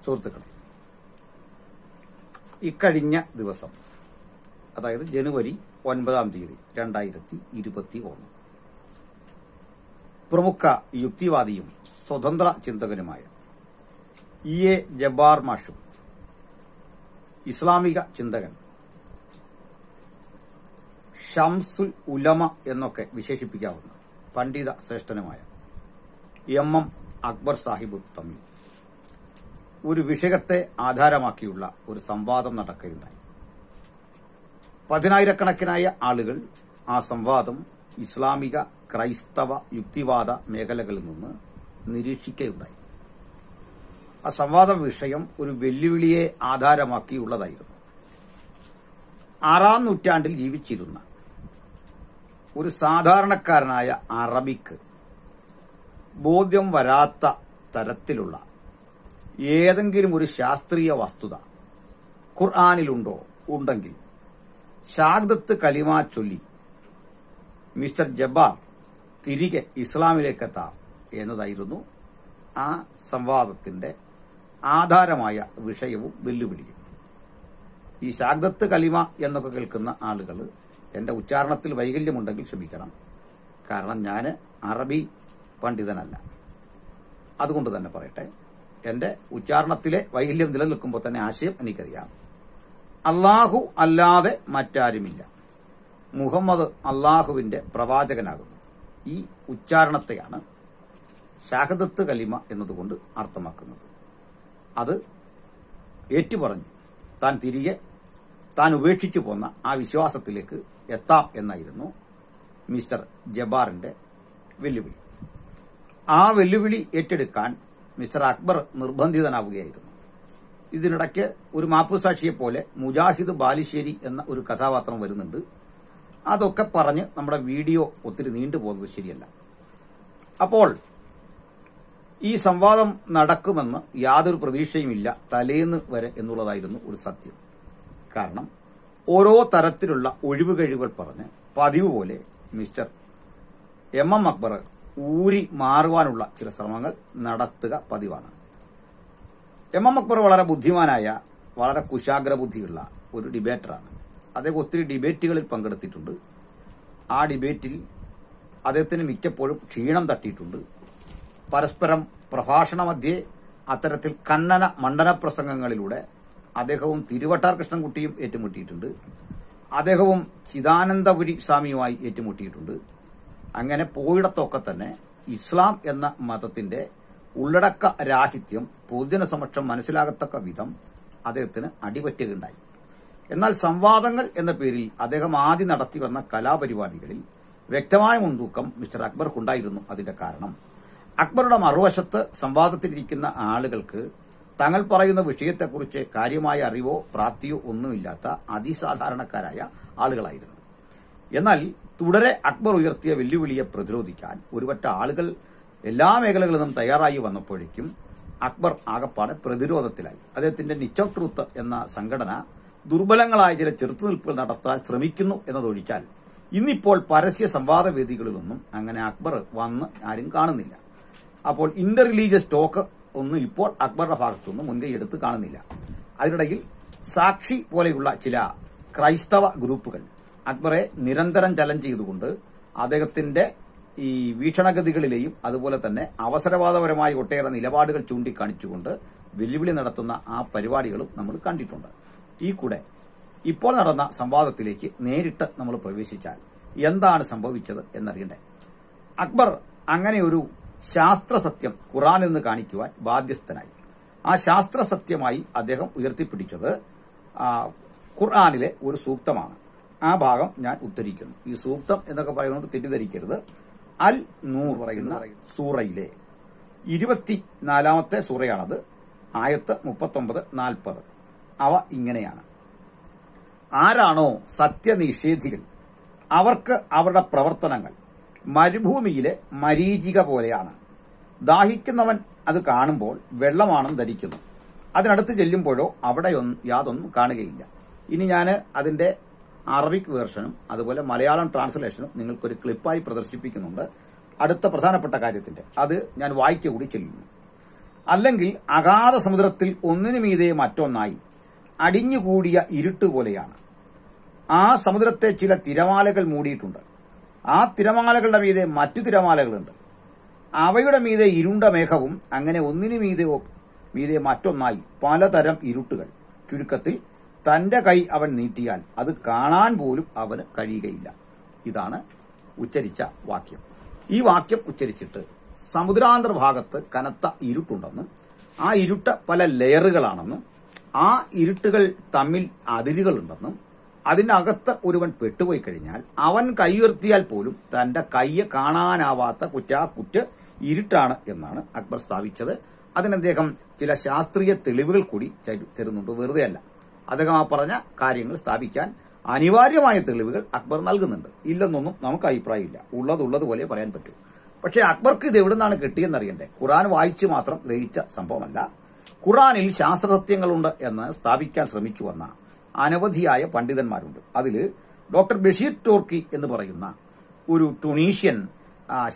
സുഹൃത്തുക്കളെ, ഇക്കഴിഞ്ഞ ദിവസം, അതായത് ജനുവരി 9 2021, പ്രമുഖ യുക്തിവാദിയും സ്വതന്ത്ര ചിന്തകനുമായ E.A. ജബ്ബാർ മാഷും ഇസ്ലാമിക ചിന്തകൻ ഷംസുൽ ഉലമ എന്നൊക്കെ വിശേഷിപ്പിക്കാവുന്ന പണ്ഡിത ശ്രേഷ്ഠനുമായ M.M. അക്ബർ സാഹിബ് തമ്മിൽ ഒരു വിഷയത്തെ ആധാരമാക്കിയുള്ള ഒരു സംവാദം നടക്കുകയുണ്ടായി. 10,000-കണക്കിനായ ആളുകൾ ആ സംവാദം ഇസ്ലാമിക, ക്രൈസ്തവ, യുക്തിവാദ മേഖലകളിൽ നിന്ന് നിരീക്ഷിക്കുകയുണ്ടായി. ആ സംവാദ വിഷയം ഒരു വെല്ലുവിളിയെ ആധാരമാക്കിയുള്ളതായിരുന്നു. 6-ാം നൂറ്റാണ്ടിൽ ജീവിച്ചിരുന്ന ഒരു സാധാരണക്കാരനായ അറബിക്ക് ബോധ്യം വരാത്ത തരത്തിലുള്ള ഏതെങ്കിലും ഒരു ശാസ്ത്രീയ വസ്തുത ഖുർആനിലുണ്ടോ? ഉണ്ടെങ്കിൽ ഷഹാദത്ത് കലിമ ചൊല്ലി മിസ്റ്റർ ജബ്ബാർ തിരികെ ഇസ്ലാമിലേക്കെത്താം എന്നതായിരുന്നു ആ സംവാദത്തിന്റെ ആധാരമായ വിഷയവും വെല്ലുവിളിയും. ഈ ഷഹാദത്ത് കലിമ എന്നൊക്കെ കേൾക്കുന്ന ആളുകൾ എന്റെ ഉച്ചാരണത്തിൽ വൈകല്യമുണ്ടെങ്കിൽ ക്ഷമിക്കണം. കാരണം ഞാൻ അറബി പണ്ഡിതനല്ല. അതുകൊണ്ട് തന്നെ പറയട്ടെ, എന്റെ ഉച്ചാരണത്തിലെ വൈകല്യം നിലനിൽക്കുമ്പോൾ തന്നെ ആശയം എനിക്കറിയാം. അള്ളാഹു അല്ലാതെ മറ്റാരുമില്ല, മുഹമ്മദ് അള്ളാഹുവിന്റെ പ്രവാചകനാകുന്നു. ഈ ഉച്ചാരണത്തെയാണ് ഷഹാദത്ത് കലിമ എന്നതുകൊണ്ട് അർത്ഥമാക്കുന്നത്. അത് ഏറ്റുപറഞ്ഞ് താൻ തിരികെ താൻ ഉപേക്ഷിച്ചു പോന്ന ആ വിശ്വാസത്തിലേക്ക് എത്താം എന്നായിരുന്നു മിസ്റ്റർ ജബ്ബാറിന്റെ വെല്ലുവിളി. ആ വെല്ലുവിളി ഏറ്റെടുക്കാൻ മിസ്റ്റർ അക്ബർ നിർബന്ധിതനാവുകയായിരുന്നു. ഇതിനിടയ്ക്ക് ഒരു മാപ്പുസാക്ഷിയെപ്പോലെ മുജാഹിദ് ബാലുശ്ശേരി എന്ന ഒരു കഥാപാത്രം വരുന്നുണ്ട്. അതൊക്കെ പറഞ്ഞ് നമ്മുടെ വീഡിയോ ഒത്തിരി നീണ്ടുപോകുന്നത് ശരിയല്ല. അപ്പോൾ ഈ സംവാദം നടക്കുമെന്ന് യാതൊരു പ്രതീക്ഷയുമില്ല, തലേന്ന് വരെ എന്നുള്ളതായിരുന്നു ഒരു സത്യം. കാരണം ഓരോ തരത്തിലുള്ള ഒഴിവുകഴിവുകൾ പറഞ്ഞ് പതിവ് പോലെ മിസ്റ്റർ M.M. അക്ബർ ഊരി മാറുവാനുള്ള ചില ശ്രമങ്ങൾ നടത്തുക പതിവാണ്. M.M. അക്ബർ വളരെ ബുദ്ധിമാനായ, വളരെ കുശാഗ്ര ബുദ്ധിയുള്ള ഒരു ഡിബേറ്ററാണ്. അദ്ദേഹം ഒത്തിരി ഡിബേറ്റുകളിൽ പങ്കെടുത്തിട്ടുണ്ട്. ആ ഡിബേറ്റിൽ അദ്ദേഹത്തിന് മിക്കപ്പോഴും ക്ഷീണം തട്ടിയിട്ടുണ്ട്. പരസ്പരം പ്രഭാഷണ മധ്യേ അത്തരത്തിൽ കണ്ണന മണ്ഡന പ്രസംഗങ്ങളിലൂടെ അദ്ദേഹവും തിരുവട്ടാർ കൃഷ്ണൻകുട്ടിയും ഏറ്റുമുട്ടിയിട്ടുണ്ട്. അദ്ദേഹവും ചിദാനന്ദപുരി സ്വാമിയുമായി ഏറ്റുമുട്ടിയിട്ടുണ്ട്. അങ്ങനെ പോയിടത്തൊക്കെ തന്നെ ഇസ്ലാം എന്ന മതത്തിന്റെ ഉള്ളടക്ക രാഹിത്യം പൊതുജന സമക്ഷം മനസ്സിലാകത്തക്ക വിധം അദ്ദേഹത്തിന് അടിപറ്റുകയുണ്ടായി. എന്നാൽ സംവാദങ്ങൾ എന്ന പേരിൽ അദ്ദേഹം ആദ്യം നടത്തി വന്ന കലാപരിപാടികളിൽ വ്യക്തമായ മുൻതൂക്കം മിസ്റ്റർ അക്ബർക്കുണ്ടായിരുന്നു. അതിന്റെ കാരണം അക്ബറുടെ മറുവശത്ത് സംവാദത്തിലിരിക്കുന്ന ആളുകൾക്ക് തങ്ങൾ പറയുന്ന വിഷയത്തെക്കുറിച്ച് കാര്യമായ അറിവോ പ്രാപ്തിയോ ഒന്നുമില്ലാത്ത അതിസാധാരണക്കാരായ ആളുകളായിരുന്നു. എന്നാൽ തുടരെ അക്ബർ ഉയർത്തിയ വെല്ലുവിളിയെ പ്രതിരോധിക്കാൻ ഒരുപറ്റ ആളുകൾ എല്ലാ മേഖലകളിൽ നിന്നും തയ്യാറായി വന്നപ്പോഴേക്കും അക്ബർ ആകപ്പാടെ പ്രതിരോധത്തിലായി. അദ്ദേഹത്തിന്റെ നിച്ച് ഓഫ് ട്രൂത്ത് എന്ന സംഘടന ദുർബലങ്ങളായ ചില ചെറുത്തുനിൽപ്പുകൾ നടത്താൻ ശ്രമിക്കുന്നു എന്നതൊഴിച്ചാൽ ഇന്നിപ്പോൾ പരസ്യ സംവാദ വേദികളിലൊന്നും അങ്ങനെ അക്ബർ വന്ന് ആരും കാണുന്നില്ല. അപ്പോൾ ഇന്റർ റിലീജിയസ് ടോക്ക് ഒന്നും ഇപ്പോൾ അക്ബറുടെ ഭാഗത്തുനിന്ന് മുൻകൈ എടുത്ത് കാണുന്നില്ല. അതിനിടയിൽ സാക്ഷി പോലെയുള്ള ചില ക്രൈസ്തവ ഗ്രൂപ്പുകൾ അക്ബറെ നിരന്തരം ചലഞ്ച് ചെയ്തുകൊണ്ട് അദ്ദേഹത്തിന്റെ ഈ വീക്ഷണഗതികളിലെയും അതുപോലെ തന്നെ അവസരവാദപരമായ ഒട്ടേറെ നിലപാടുകൾ ചൂണ്ടിക്കാണിച്ചുകൊണ്ട് വെല്ലുവിളി നടത്തുന്ന ആ പരിപാടികളും നമ്മൾ കണ്ടിട്ടുണ്ട്. ഈ കൂടെ ഇപ്പോൾ നടന്ന സംവാദത്തിലേക്ക് നേരിട്ട് നമ്മൾ പ്രവേശിച്ചാൽ എന്താണ് സംഭവിച്ചത് എന്നറിയണ്ടേ. അക്ബർ അങ്ങനെ ഒരു ശാസ്ത്രസത്യം ഖുർആനിൽ നിന്ന് കാണിക്കുവാൻ ബാധ്യസ്ഥനായി. ആ ശാസ്ത്രസത്യമായി അദ്ദേഹം ഉയർത്തിപ്പിടിച്ചത് ഖുർആനിലെ ഒരു സൂക്തമാണ്. ആ ഭാഗം ഞാൻ ഉദ്ധരിക്കുന്നു. ഈ സൂക്തം എന്നൊക്കെ പറയുന്നത് തെറ്റിദ്ധരിക്കരുത്. അൽ നൂർ പറയുന്ന സൂറയിലെ 24-ാമത്തെ സൂറയാണത്. ആയത്ത് 39-40. അവ ഇങ്ങനെയാണ്: ആരാണോ സത്യനിഷേധികൾ, അവർക്ക് അവരുടെ പ്രവർത്തനങ്ങൾ മരുഭൂമിയിലെ മരീചിക പോലെയാണ്. ദാഹിക്കുന്നവൻ അത് കാണുമ്പോൾ വെള്ളമാണെന്ന് ധരിക്കുന്നു, അതിനടുത്ത് ചെല്ലുമ്പോഴോ അവിടെ യാതൊന്നും കാണുകയില്ല. ഇനി ഞാൻ അതിന്റെ അറബിക് വേർഷനും അതുപോലെ മലയാളം ട്രാൻസ്ലേഷനും നിങ്ങൾക്കൊരു ക്ലിപ്പായി പ്രദർശിപ്പിക്കുന്നുണ്ട്. അടുത്ത പ്രധാനപ്പെട്ട കാര്യത്തിന്റെ അത് ഞാൻ വായിക്ക കൂടി ചെല്ലുന്നു. അല്ലെങ്കിൽ അഗാധ സമുദ്രത്തിൽ ഒന്നിനു മീതെ മറ്റൊന്നായി അടിഞ്ഞുകൂടിയ ഇരുട്ട് പോലെയാണ്. ആ സമുദ്രത്തെ ചില തിരമാലകൾ മൂടിയിട്ടുണ്ട്. ആ തിരമാലകളുടെ മീതെ മറ്റു തിരമാലകളുണ്ട്. അവയുടെ മീതെ ഇരുണ്ട മേഘവും, അങ്ങനെ ഒന്നിനു മീതെ മറ്റൊന്നായി പലതരം ഇരുട്ടുകൾ. ചുരുക്കത്തിൽ തന്റെ കൈ അവൻ നീട്ടിയാൽ അത് കാണാൻ പോലും അവന് കഴിയുകയില്ല. ഇതാണ് ഉച്ചരിച്ച വാക്യം. ഈ വാക്യം ഉച്ചരിച്ചിട്ട് സമുദ്രാന്തർഭാഗത്ത് കനത്ത ഇരുട്ടുണ്ടെന്നും ആ ഇരുട്ട് പല ലെയറുകളാണെന്നും ആ ഇരുട്ടുകൾ തമ്മിൽ അതിരുകളുണ്ടെന്നും അതിനകത്ത് ഒരുവൻ പെട്ടുപോയി കഴിഞ്ഞാൽ അവൻ കൈ ഉയർത്തിയാൽ പോലും തന്റെ കൈയെ കാണാനാവാത്ത കുറ്റാക്കുറ്റ് ഇരുട്ടാണ് എന്നാണ് അക്ബർ സ്ഥാപിച്ചത്. അതിനദ്ദേഹം ചില ശാസ്ത്രീയ തെളിവുകൾ കൂടി തരുന്നുണ്ട്. വെറുതെ അല്ല, അദ്ദേഹം ആ പറഞ്ഞ കാര്യങ്ങൾ സ്ഥാപിക്കാൻ അനിവാര്യമായ തെളിവുകൾ അക്ബർ നൽകുന്നുണ്ട്. ഇല്ലെന്നൊന്നും നമുക്ക് അഭിപ്രായമില്ല. ഉള്ളതുപോലെ പറയാൻ പറ്റൂ. പക്ഷെ അക്ബർക്ക് ഇത് എവിടെ നിന്നാണ് കിട്ടിയെന്നറിയണ്ടേ? ഖുറാൻ വായിച്ച് മാത്രം ഗ്രഹിച്ച സംഭവമല്ല. ഖുറാനിൽ ശാസ്ത്രസത്യങ്ങളുണ്ട് എന്ന് സ്ഥാപിക്കാൻ ശ്രമിച്ചു വന്ന അനവധിയായ പണ്ഡിതന്മാരുണ്ട്. അതിൽ ഡോക്ടർ ബഷീർ ടോർക്കി എന്ന് പറയുന്ന ഒരു ടുണീഷ്യൻ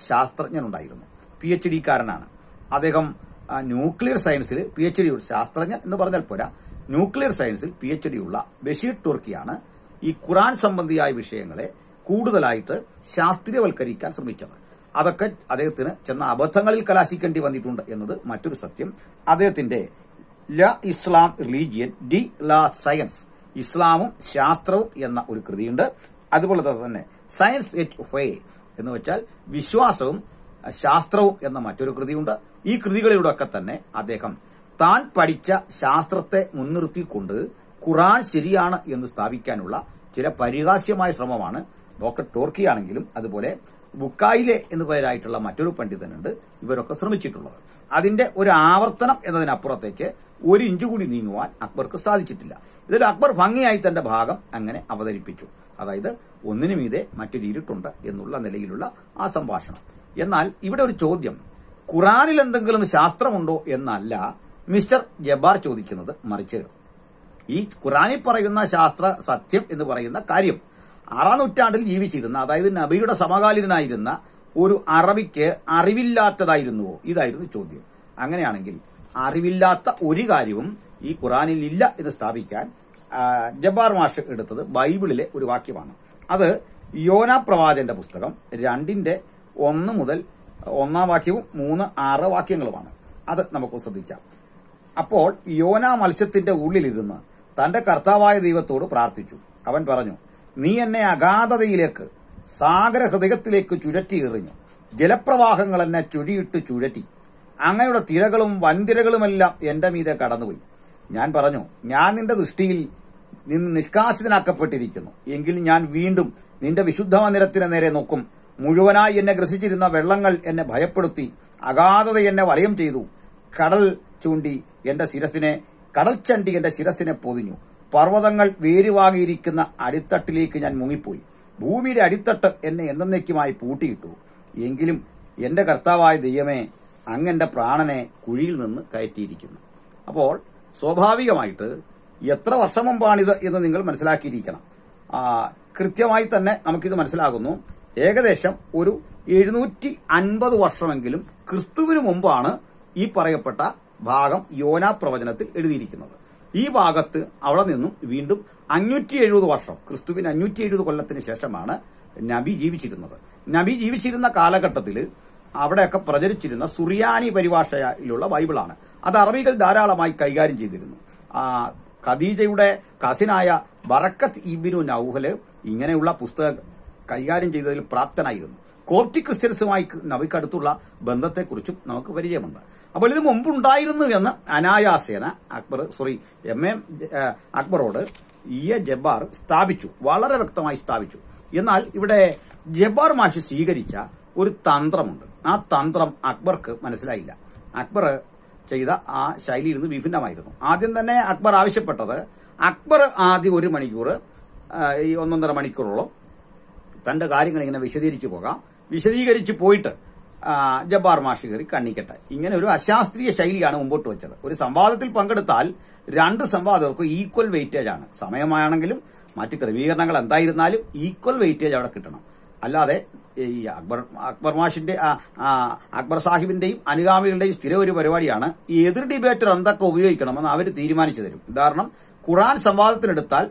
ശാസ്ത്രജ്ഞനുണ്ടായിരുന്നു. PhD കാരനാണ് അദ്ദേഹം. ന്യൂക്ലിയർ സയൻസിൽ PhD ശാസ്ത്രജ്ഞൻ എന്ന് പറഞ്ഞാൽ പോരാ, ന്യൂക്ലിയർ സയൻസിൽ PhD ഉള്ള ബഷീർ ടോർക്കിയാണ് ഈ ഖുറാൻ സംബന്ധിയായ വിഷയങ്ങളെ കൂടുതലായിട്ട് ശാസ്ത്രീയവൽക്കരിക്കാൻ ശ്രമിച്ചത്. അതൊക്കെ അദ്ദേഹത്തിന് ചെന്ന അബദ്ധങ്ങളിൽ കലാശിക്കേണ്ടി വന്നിട്ടുണ്ട് എന്നത് മറ്റൊരു സത്യം. അദ്ദേഹത്തിന്റെ ല ഇസ്ലാം റിലീജിയൻ ഡി ലാ സയൻസ്, ഇസ്ലാമും ശാസ്ത്രവും എന്ന ഒരു കൃതിയുണ്ട്. അതുപോലെ തന്നെ സയൻസ് എറ്റ് ഫേ എന്ന് വെച്ചാൽ വിശ്വാസവും ശാസ്ത്രവും എന്ന മറ്റൊരു കൃതിയുണ്ട്. ഈ കൃതികളിലൂടെയൊക്കെ തന്നെ അദ്ദേഹം താൻ പഠിച്ച ശാസ്ത്രത്തെ മുൻനിർത്തിക്കൊണ്ട് ഖുറാൻ ശരിയാണ് എന്ന് സ്ഥാപിക്കാനുള്ള ചില പരിഹാസ്യമായ ശ്രമമാണ് ഡോക്ടർ ടോർക്കിയാണെങ്കിലും അതുപോലെ ബുക്കായിലെ എന്നു പേരായിട്ടുള്ള മറ്റൊരു പണ്ഡിതനുണ്ട്, ഇവരൊക്കെ ശ്രമിച്ചിട്ടുള്ളത്. അതിന്റെ ഒരു ആവർത്തനം എന്നതിനപ്പുറത്തേക്ക് ഒരു ഇഞ്ചു കൂടി നീങ്ങുവാൻ അക്ബർക്ക് സാധിച്ചിട്ടില്ല. ഇതിൽ അക്ബർ ഭംഗിയായി തന്റെ ഭാഗം അങ്ങനെ അവതരിപ്പിച്ചു. അതായത് ഒന്നിനു മീതെ മറ്റൊരു ഇരുട്ടുണ്ട് എന്നുള്ള നിലയിലുള്ള ആ സംഭാഷണം. എന്നാൽ ഇവിടെ ഒരു ചോദ്യം, ഖുറാനിൽ എന്തെങ്കിലും ശാസ്ത്രമുണ്ടോ എന്നല്ല മിസ്റ്റർ ജബ്ബാർ ചോദിക്കുന്നത്. മറിച്ച് ഈ ഖുറാനിൽ പറയുന്ന ശാസ്ത്ര സത്യം എന്ന് പറയുന്ന കാര്യം 6-ാം നൂറ്റാണ്ടിൽ ജീവിച്ചിരുന്ന, അതായത് നബിയുടെ സമകാലീനായിരുന്ന ഒരു അറബിക്ക് അറിവില്ലാത്തതായിരുന്നുവോ? ഇതായിരുന്നു ചോദ്യം. അങ്ങനെയാണെങ്കിൽ അറിവില്ലാത്ത ഒരു കാര്യവും ഈ ഖുറാനിൽ ഇല്ല എന്ന് സ്ഥാപിക്കാൻ ജബ്ബാർ മാഷ് എടുത്തത് ബൈബിളിലെ ഒരു വാക്യമാണ്. അത് യോനാ പ്രവാചകന്റെ പുസ്തകം 2:1 മുതൽ 1-ാം വാക്യവും 3-6 വാക്യങ്ങളുമാണ്. അത് നമുക്ക് ശ്രദ്ധിക്കാം. അപ്പോൾ യോനാ മത്സ്യത്തിന്റെ ഉള്ളിലിരുന്ന് തന്റെ കർത്താവായ ദൈവത്തോട് പ്രാർത്ഥിച്ചു. അവൻ പറഞ്ഞു, നീ എന്നെ അഗാധതയിലേക്ക് സാഗര ഹൃദയത്തിലേക്ക് ചുഴറ്റി എറിഞ്ഞു. ജലപ്രവാഹങ്ങൾ എന്നെ ചുഴിയിട്ട് ചുഴറ്റി. അങ്ങയുടെ തിരകളും വൻതിരകളുമെല്ലാം എന്റെ മീതെ കടന്നുപോയി. ഞാൻ പറഞ്ഞു, ഞാൻ നിന്റെ ദൃഷ്ടിയിൽ നിന്ന് നിഷ്കാസിതനാക്കപ്പെട്ടിരിക്കുന്നു. എങ്കിൽ ഞാൻ വീണ്ടും നിന്റെ വിശുദ്ധ മന്ദിരത്തിന് നേരെ നോക്കും. മുഴുവനായി എന്നെ ഗ്രസിച്ചിരുന്ന വെള്ളങ്ങൾ എന്നെ ഭയപ്പെടുത്തി. അഗാധത എന്നെ വലയം ചെയ്തു. കടൽ ചൂണ്ടി എന്റെ ശിരസിനെ പൊതിഞ്ഞു. പർവ്വതങ്ങൾ വേരുവാകിയിരിക്കുന്ന അടിത്തട്ടിലേക്ക് ഞാൻ മുങ്ങിപ്പോയി. ഭൂമിയുടെ അടിത്തട്ട് എന്നെ എന്നേക്കുമായി പൂട്ടിയിട്ടു. എങ്കിലും എന്റെ കർത്താവായ ദൈവമേ, അങ്ങെന്റെ പ്രാണനെ കുഴിയിൽ നിന്ന് കയറ്റിയിരിക്കുന്നു. അപ്പോൾ സ്വാഭാവികമായിട്ട് എത്ര വർഷം മുമ്പാണിത് എന്ന് നിങ്ങൾ മനസ്സിലാക്കിയിരിക്കണം. കൃത്യമായി തന്നെ നമുക്കിത് മനസ്സിലാകുന്നു. ഏകദേശം ഒരു 750 വർഷമെങ്കിലും ക്രിസ്തുവിന് മുമ്പാണ് ഈ പറയപ്പെട്ട ഭാഗം യോനാ പ്രവചനത്തിൽ എഴുതിയിരിക്കുന്നത്. ഈ ഭാഗത്ത് അവിടെ നിന്നും വീണ്ടും 570 വർഷം, ക്രിസ്തുവിന് 570 കൊല്ലത്തിന് ശേഷമാണ് നബി ജീവിച്ചിരുന്നത്. നബി ജീവിച്ചിരുന്ന കാലഘട്ടത്തിൽ അവിടെയൊക്കെ പ്രചരിച്ചിരുന്ന സുറിയാനി പരിഭാഷയിലുള്ള ബൈബിളാണ്. അത് അറബികൾ ധാരാളമായി കൈകാര്യം ചെയ്തിരുന്നു. ഖദീജയുടെ കസിനായ ബറക്കത്ത് ഇബ്നു നൗഫല് ഇങ്ങനെയുള്ള പുസ്തകം കൈകാര്യം ചെയ്തതിൽ പ്രാപ്തനായിരുന്നു. കോപ്റ്റി ക്രിസ്ത്യൻസുമായി നബിക്കടുത്തുള്ള ബന്ധത്തെക്കുറിച്ചും നമുക്ക് പരിചയമുണ്ട്. അപ്പോൾ ഇത് മുമ്പുണ്ടായിരുന്നു എന്ന് അനായാസേന അക്ബറോട് ജബ്ബാർ സ്ഥാപിച്ചു, വളരെ വ്യക്തമായി സ്ഥാപിച്ചു. എന്നാൽ ഇവിടെ ജബ്ബാർ മാഷി സ്വീകരിച്ച ഒരു തന്ത്രമുണ്ട്. ആ തന്ത്രം അക്ബർക്ക് മനസ്സിലായില്ല. അക്ബർ ചെയ്ത ആ ശൈലിയിൽ നിന്ന് വിഭിന്നമായിരുന്നു. ആദ്യം തന്നെ അക്ബർ ആവശ്യപ്പെട്ടത്, അക്ബർ ആദ്യം 1 മണിക്കൂർ 1.5 മണിക്കൂറോളം തന്റെ കാര്യങ്ങൾ ഇങ്ങനെ വിശദീകരിച്ചു പോയിട്ട് ജബ്ബാർ മാഷി കയറി കണ്ണിക്കട്ടെ. ഇങ്ങനെ ഒരു അശാസ്ത്രീയ ശൈലിയാണ് മുമ്പോട്ട് വെച്ചത്. ഒരു സംവാദത്തിൽ പങ്കെടുത്താൽ 2 സംവാദകർക്കും ഈക്വൽ വെയിറ്റേജ് ആണ്. സമയമാണെങ്കിലും മറ്റ് ക്രമീകരണങ്ങൾ എന്തായിരുന്നാലും ഈക്വൽ വെയിറ്റേജ് അവിടെ കിട്ടണം. അല്ലാതെ ഈ അക്ബർ മാഷിന്റെ അക്ബർ സാഹിബിന്റെയും അനുഗാമികളുടെയും സ്ഥിര ഒരു പരിപാടിയാണ് ഈ എതിർ ഡിബേറ്റർ എന്തൊക്കെ ഉപയോഗിക്കണമെന്ന് അവർ തീരുമാനിച്ചു തരും. ഉദാഹരണം, ഖുർആൻ സംവാദത്തിനെടുത്താൽ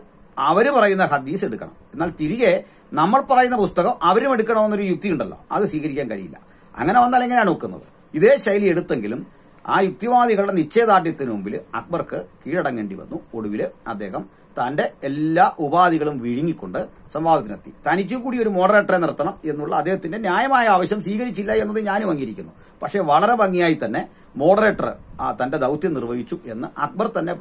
അവർ പറയുന്ന ഹദീസ് എടുക്കണം, എന്നാൽ തിരികെ നമ്മൾ പറയുന്ന പുസ്തകം അവരും എടുക്കണമെന്നൊരു യുക്തി ഉണ്ടല്ലോ, അത് സ്വീകരിക്കാൻ കഴിയില്ല. അങ്ങനെ വന്നാൽ എങ്ങനെയാണ് വെക്കുന്നത്? ഇതേ ശൈലി എടുത്തെങ്കിലും ആ യുക്തിവാദികളുടെ നിശ്ചയദാർഢ്യത്തിന് മുമ്പിൽ അക്ബർക്ക് കീഴടങ്ങേണ്ടി വന്നു. ഒടുവിൽ അദ്ദേഹം തന്റെ എല്ലാ ഉപാധികളും വിഴുങ്ങിക്കൊണ്ട് സംവാദത്തിനെത്തി. തനിക്ക് കൂടി ഒരു മോഡറേറ്ററെ നിർത്തണം എന്നുള്ള അദ്ദേഹത്തിന്റെ ന്യായമായ ആവശ്യം സ്വീകരിച്ചില്ല എന്നത് ഞാനും അംഗീകരിക്കുന്നു. പക്ഷേ വളരെ ഭംഗിയായി തന്നെ മോഡറേറ്റർ തന്റെ ദൌത്യം നിർവഹിച്ചു എന്ന് അക്ബർ തന്നെ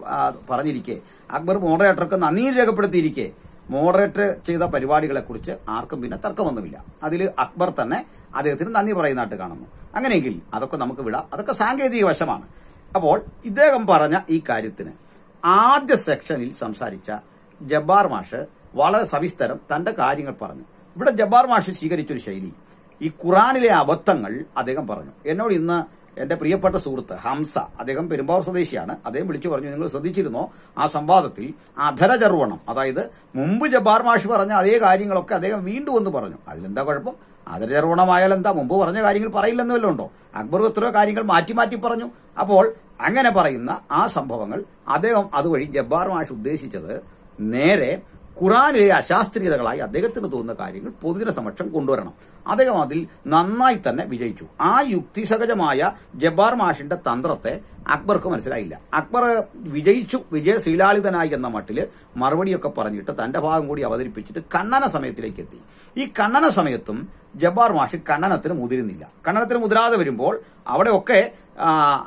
പറഞ്ഞിരിക്കെ, അക്ബർ മോഡറേറ്റർക്ക് നന്ദി രേഖപ്പെടുത്തിയിരിക്കെ, മോഡറേറ്റർ ചെയ്ത പരിപാടികളെക്കുറിച്ച് ആർക്കും പിന്നെ തർക്കമൊന്നുമില്ല. അതിൽ അക്ബർ തന്നെ അദ്ദേഹത്തിന് നന്ദി പറയുന്നതായിട്ട് കാണുന്നു. അങ്ങനെയെങ്കിൽ അതൊക്കെ നമുക്ക് വിടാം, അതൊക്കെ സാങ്കേതിക വശമാണ്. അപ്പോൾ ഇദ്ദേഹം പറഞ്ഞ ഈ കാര്യത്തിന് ആദ്യ സെക്ഷനിൽ സംസാരിച്ച ജബ്ബാർ മാഷ് വളരെ സവിസ്തരം തന്റെ കാര്യങ്ങൾ പറഞ്ഞു. ഇവിടെ ജബ്ബാർ മാഷ് സ്വീകരിച്ചൊരു ശൈലി, ഈ ഖുറാനിലെ അബദ്ധങ്ങൾ അദ്ദേഹം പറഞ്ഞു. എന്നോട് ഇന്ന് എന്റെ പ്രിയപ്പെട്ട സുഹൃത്ത് ഹംസ, അദ്ദേഹം പെരുമ്പാവൂർ സ്വദേശിയാണ്, അദ്ദേഹം വിളിച്ചു പറഞ്ഞു, നിങ്ങൾ ശ്രദ്ധിച്ചിരുന്നോ ആ സംവാദത്തിൽ അധരചർവണം, അതായത് മുമ്പ് ജബ്ബാർ മാഷ് പറഞ്ഞ അതേ കാര്യങ്ങളൊക്കെ അദ്ദേഹം വീണ്ടും ഒന്ന് പറഞ്ഞു. അതിലെന്താ കുഴപ്പം? അധരചർവണമായാൽ എന്താ? മുമ്പ് പറഞ്ഞ കാര്യങ്ങൾ പറയില്ലെന്ന് വല്ലതും ഉണ്ടോ? അക്ബർ എത്രയോ കാര്യങ്ങൾ മാറ്റി മാറ്റി പറഞ്ഞു. അപ്പോൾ അങ്ങനെ പറയുന്ന ആ സംഭവങ്ങൾ അദ്ദേഹം അതുവഴി ജബ്ബാർ മാഷ് ഉദ്ദേശിച്ചത് നേരെ ഖുറാനിലെ അശാസ്ത്രീയതകളായി അദ്ദേഹത്തിന് തോന്നുന്ന കാര്യങ്ങൾ പൊതുജന സമക്ഷം കൊണ്ടുവരണം. അദ്ദേഹം അതിൽ നന്നായി തന്നെ വിജയിച്ചു. ആ യുക്തിസഹജമായ ജബ്ബാർ മാഷിന്റെ തന്ത്രത്തെ അക്ബർക്ക് മനസ്സിലായില്ല. അക്ബർ വിജയിച്ചു, വിജയശ്രീലാളിതനായി എന്ന മട്ടില് മറുപടിയൊക്കെ പറഞ്ഞിട്ട് തന്റെ ഭാഗം കൂടി അവതരിപ്പിച്ചിട്ട് കണ്ണന സമയത്തിലേക്ക് എത്തി. ഈ കണ്ണന സമയത്തും ജബ്ബാർ മാഷ് കണ്ണനത്തിന് മുതിരുന്നില്ല. കണ്ണനത്തിന് മുതിരാതെ വരുമ്പോൾ അവിടെയൊക്കെ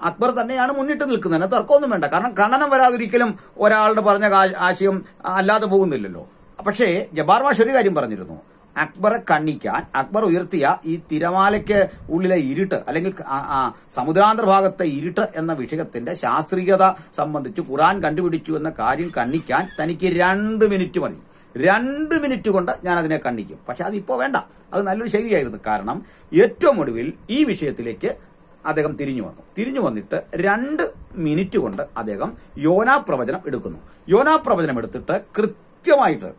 അക്ബർ തന്നെയാണ് മുന്നിട്ട് നിൽക്കുന്നത്, തർക്കമൊന്നും വേണ്ട. കാരണം കണ്ണനം വരാതൊരിക്കലും ഒരാളുടെ പറഞ്ഞ ആശയം അല്ലാതെ പോകുന്നില്ലല്ലോ. പക്ഷേ ജബ്ബാർ മാഷ് ഒരു കാര്യം പറഞ്ഞിരുന്നു, അക്ബറെ കണ്ണിക്കാൻ അക്ബർ ഉയർത്തിയ ഈ തിരമാലയ്ക്ക് ഉള്ളിലെ ഇരുട്ട് അല്ലെങ്കിൽ സമുദ്രാന്തർഭാഗത്തെ ഇരുട്ട് എന്ന വിഷയത്തിന്റെ ശാസ്ത്രീയത സംബന്ധിച്ച് ഖുറാൻ കണ്ടുപിടിച്ചു എന്ന കാര്യം കണ്ണിക്കാൻ തനിക്ക് 2 മിനിറ്റ് മതി. 2 മിനിറ്റ് കൊണ്ട് ഞാൻ അതിനെ കണ്ണിക്കും. പക്ഷെ അതിപ്പോ വേണ്ട, അത് നല്ലൊരു ശൈലിയായിരുന്നു. കാരണം ഏറ്റവും ഒടുവിൽ ഈ വിഷയത്തിലേക്ക് അദ്ദേഹം തിരിഞ്ഞു വന്നിട്ട് 2 മിനിറ്റ് കൊണ്ട് അദ്ദേഹം യോനാ പ്രവചനം എടുക്കുന്നു. യോനാ പ്രവചനം എടുത്തിട്ട് കൃത്യമായിട്ട്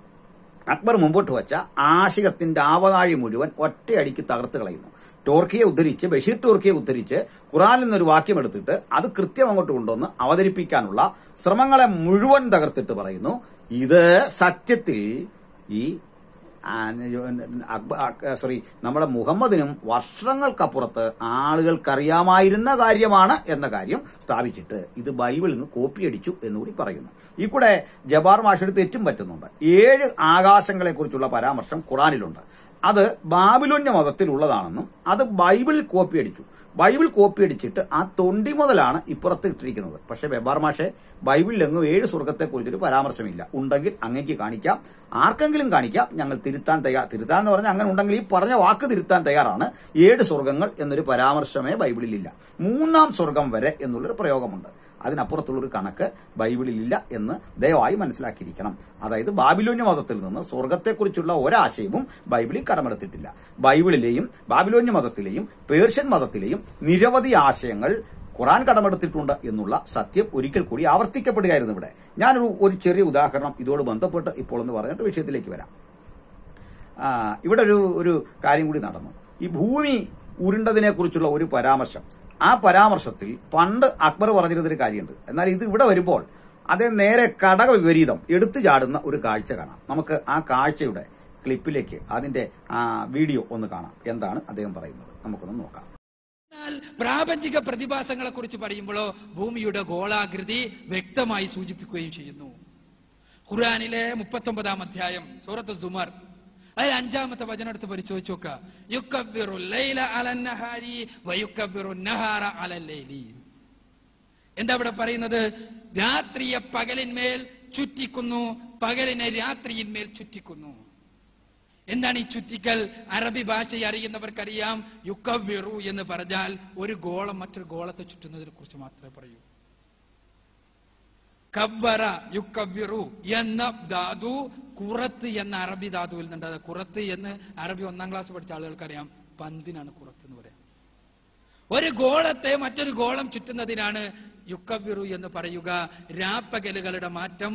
അക്ബർ മുമ്പോട്ട് വച്ച ആശയത്തിന്റെ ആവനാഴി മുഴുവൻ ഒറ്റയടിക്ക് തകർത്ത് കളയുന്നു. ബഷീർ ടോർക്കിയെ ഉദ്ധരിച്ച് ഖുറാനിൽ നിന്നൊരു വാക്യം എടുത്തിട്ട് അത് കൃത്യം അങ്ങോട്ട് കൊണ്ടുവന്ന് അവതരിപ്പിക്കാനുള്ള ശ്രമങ്ങളെ മുഴുവൻ തകർത്തിട്ട് പറയുന്നു, ഇത് സത്യത്തിൽ ഈ നമ്മുടെ മുഹമ്മദിനും വർഷങ്ങൾക്കപ്പുറത്ത് ആളുകൾക്കറിയാമായിരുന്ന കാര്യമാണ് എന്ന കാര്യം സ്ഥാപിച്ചിട്ട് ഇത് ബൈബിളിൽ നിന്ന് കോപ്പിയടിച്ചു എന്നുകൂടി പറയുന്നു. ഈ കൂടെ ജബ്ബാർ മാഷിന് തെറ്റും പറ്റുന്നുണ്ട്. 7 ആകാശങ്ങളെ കുറിച്ചുള്ള പരാമർശം ഖുറാനിലുണ്ട്. അത് ബാബിലോന്യ മതത്തിലുള്ളതാണെന്നും അത് ബൈബിളിൽ കോപ്പിയടിച്ചു. ബൈബിൾ കോപ്പിയടിച്ചിട്ട് ആ തൊണ്ടി മുതലാണ് ഇപ്പുറത്ത് ഇട്ടിരിക്കുന്നത്. പക്ഷെ ജബ്ബാർ മാഷെ ബൈബിളിലെങ്ങും 7 സ്വർഗത്തെക്കുറിച്ചൊരു പരാമർശമില്ല. ഉണ്ടെങ്കിൽ അങ്ങേക്ക് കാണിക്കാം, ആർക്കെങ്കിലും കാണിക്കാം, ഞങ്ങൾ തിരുത്താൻ എന്ന് പറഞ്ഞാൽ അങ്ങനെ ഉണ്ടെങ്കിൽ ഈ പറഞ്ഞ വാക്ക് തിരുത്താൻ തയ്യാറാണ്. 7 സ്വർഗങ്ങൾ എന്നൊരു പരാമർശമേ ബൈബിളിലില്ല. 3-ാം സ്വർഗം വരെ എന്നുള്ളൊരു പ്രയോഗമുണ്ട്. അതിനപ്പുറത്തുള്ളൊരു കണക്ക് ബൈബിളിലില്ല എന്ന് ദയവായി മനസ്സിലാക്കിയിരിക്കണം. അതായത് ബാബിലോന്യ മതത്തിൽ നിന്ന് സ്വർഗത്തെക്കുറിച്ചുള്ള ഒരാശയവും ബൈബിളിൽ കടമെടുത്തിട്ടില്ല. ബൈബിളിലെയും ബാബിലോന്യ മതത്തിലെയും പേർഷ്യൻ മതത്തിലെയും നിരവധി ആശയങ്ങൾ ഖുറാൻ കടമെടുത്തിട്ടുണ്ട് എന്നുള്ള സത്യം ഒരിക്കൽ കൂടി ആവർത്തിക്കപ്പെടുകയായിരുന്നു. ഇവിടെ ഞാനൊരു ചെറിയ ഉദാഹരണം ഇതോട് ബന്ധപ്പെട്ട് ഇപ്പോൾ എന്ന് പറഞ്ഞിട്ട് വിഷയത്തിലേക്ക് വരാം. ഇവിടെ ഒരു കാര്യം കൂടി നടന്നു. ഈ ഭൂമി ഉരുണ്ടതിനെ കുറിച്ചുള്ള ഒരു പരാമർശം, ആ പരാമർശത്തിൽ പണ്ട് അക്ബർ പറഞ്ഞിരുന്നൊരു കാര്യമുണ്ട്. എന്നാൽ ഇത് ഇവിടെ വരുമ്പോൾ അതേ നേരെ കടക വിപരീതം എടുത്തു ചാടുന്ന ഒരു കാഴ്ച കാണാം. നമുക്ക് ആ കാഴ്ചയുടെ ക്ലിപ്പിലേക്ക് അതിന്റെ വീഡിയോ ഒന്ന് കാണാം. എന്താണ് അദ്ദേഹം പറയുന്നത് നമുക്കൊന്ന് നോക്കാം. പ്രാപഞ്ചിക പ്രതിഭാസങ്ങളെ കുറിച്ച് പറയുമ്പോഴോ ഭൂമിയുടെ ഗോളാകൃതി വ്യക്തമായി സൂചിപ്പിക്കുകയും ചെയ്യുന്നു. ഖുർആനിലെ 39-ാം അധ്യായം സൂറത്ത് സുമർ അതിൽ 5-ാമത്തെ വചനം എടുത്ത് പരിശോധിച്ച് നോക്കുക. യുക്കബ്ബിറു ലൈല അലൻ നഹാരി വയുക്കബ്ബിറു നഹാറ അലൽ ലൈലി. എന്താ ഇവിടെ പറയുന്നത്? രാത്രിയെ പകലിന്മേൽ ചുറ്റിക്കുന്നു, പകലിനെ രാത്രിയിന്മേൽ ചുറ്റിക്കുന്നു. എന്താണ് ഈ ചുറ്റിക്കൽ? അറബി ഭാഷയെ അറിയുന്നവർക്കറിയാം, യുക്കബ്ബിറു എന്ന് പറഞ്ഞാൽ ഒരു ഗോളം മറ്റൊരു ഗോളത്തെ ചുറ്റുന്നതിനെ കുറിച്ച് മാത്രമേ പറയൂ. കബ്ബറ യുക്കബ്ബിറു എന്ന ധാതു കുറത്ത് എന്ന അറബി ധാതുവിൽ നിന്നുണ്ട്. കുറത്ത് എന്ന് അറബി 1-ാം ക്ലാസ് പഠിച്ച ആളുകൾക്കറിയാം. പന്തിനാണ് കുറത്ത് എന്ന് പറയാം. ഒരു ഗോളത്തെ മറ്റൊരു ഗോളം ചുറ്റുന്നതിനാണ് യുക്കബ്ബിറു എന്ന് പറയുക. രാപ്പകലുകളുടെ മാറ്റം,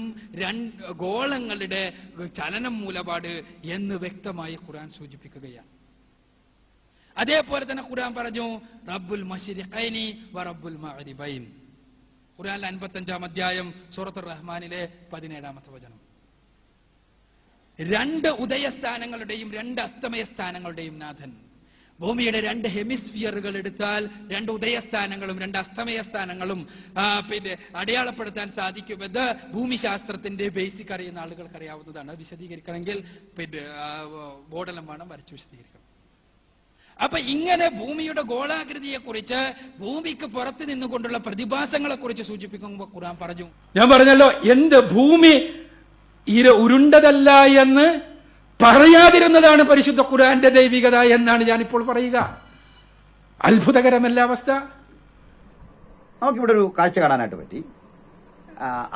ഗോളങ്ങളുടെ ചലനം മൂലപാട് എന്ന് വ്യക്തമായി ഖുർആൻ സൂചിപ്പിക്കുകയാണ്. അതേപോലെ തന്നെ ഖുർആൻ പറഞ്ഞു റബ്ബുൽ മശ്രിഖൈനി വ റബ്ബുൽ മഗ്രിബൈൻ. ഖുർആനിലെ 55-ാം അധ്യായം സൂറത്തുർ റഹ്മാനിലെ 17-ാമത്തെ വചനം. രണ്ട് ഉദയസ്ഥാനങ്ങളുടെയും രണ്ട് അസ്തമയ സ്ഥാനങ്ങളുടെയും നാഥൻ. ഭൂമിയുടെ രണ്ട് ഹെമിസ്ഫിയറുകൾ എടുത്താൽ രണ്ട് ഉദയസ്ഥാനങ്ങളും രണ്ട് അസ്തമയ സ്ഥാനങ്ങളും അടയാളപ്പെടുത്താൻ സാധിക്കുമെന്ന് ഭൂമിശാസ്ത്രത്തിന്റെ ബേസിക് അറിയുന്ന ആളുകൾക്ക് അറിയാവുന്നതാണ്. വിശദീകരിക്കണമെങ്കിൽ ബോർഡെല്ലാം വേണം, വരച്ചു വിശദീകരിക്കണം. അപ്പൊ ഇങ്ങനെ ഭൂമിയുടെ ഗോളാകൃതിയെ കുറിച്ച്, ഭൂമിക്ക് പുറത്ത് നിന്നുകൊണ്ടുള്ള പ്രതിഭാസങ്ങളെ കുറിച്ച് സൂചിപ്പിക്കുമ്പോൾ ഖുർആൻ പറഞ്ഞു, ഞാൻ പറഞ്ഞല്ലോ എന്ത് ഭൂമി ഉരുണ്ടതല്ല എന്ന് പറയാതിരുന്നതാണ് പരിശുദ്ധ ഖുർആന്റെ ദൈവികത എന്നാണ് ഞാനിപ്പോൾ പറയുക. അത്ഭുതകരമല്ല അവസ്ഥ. നമുക്കിവിടെ ഒരു കാഴ്ച കാണാനായിട്ട് പറ്റി.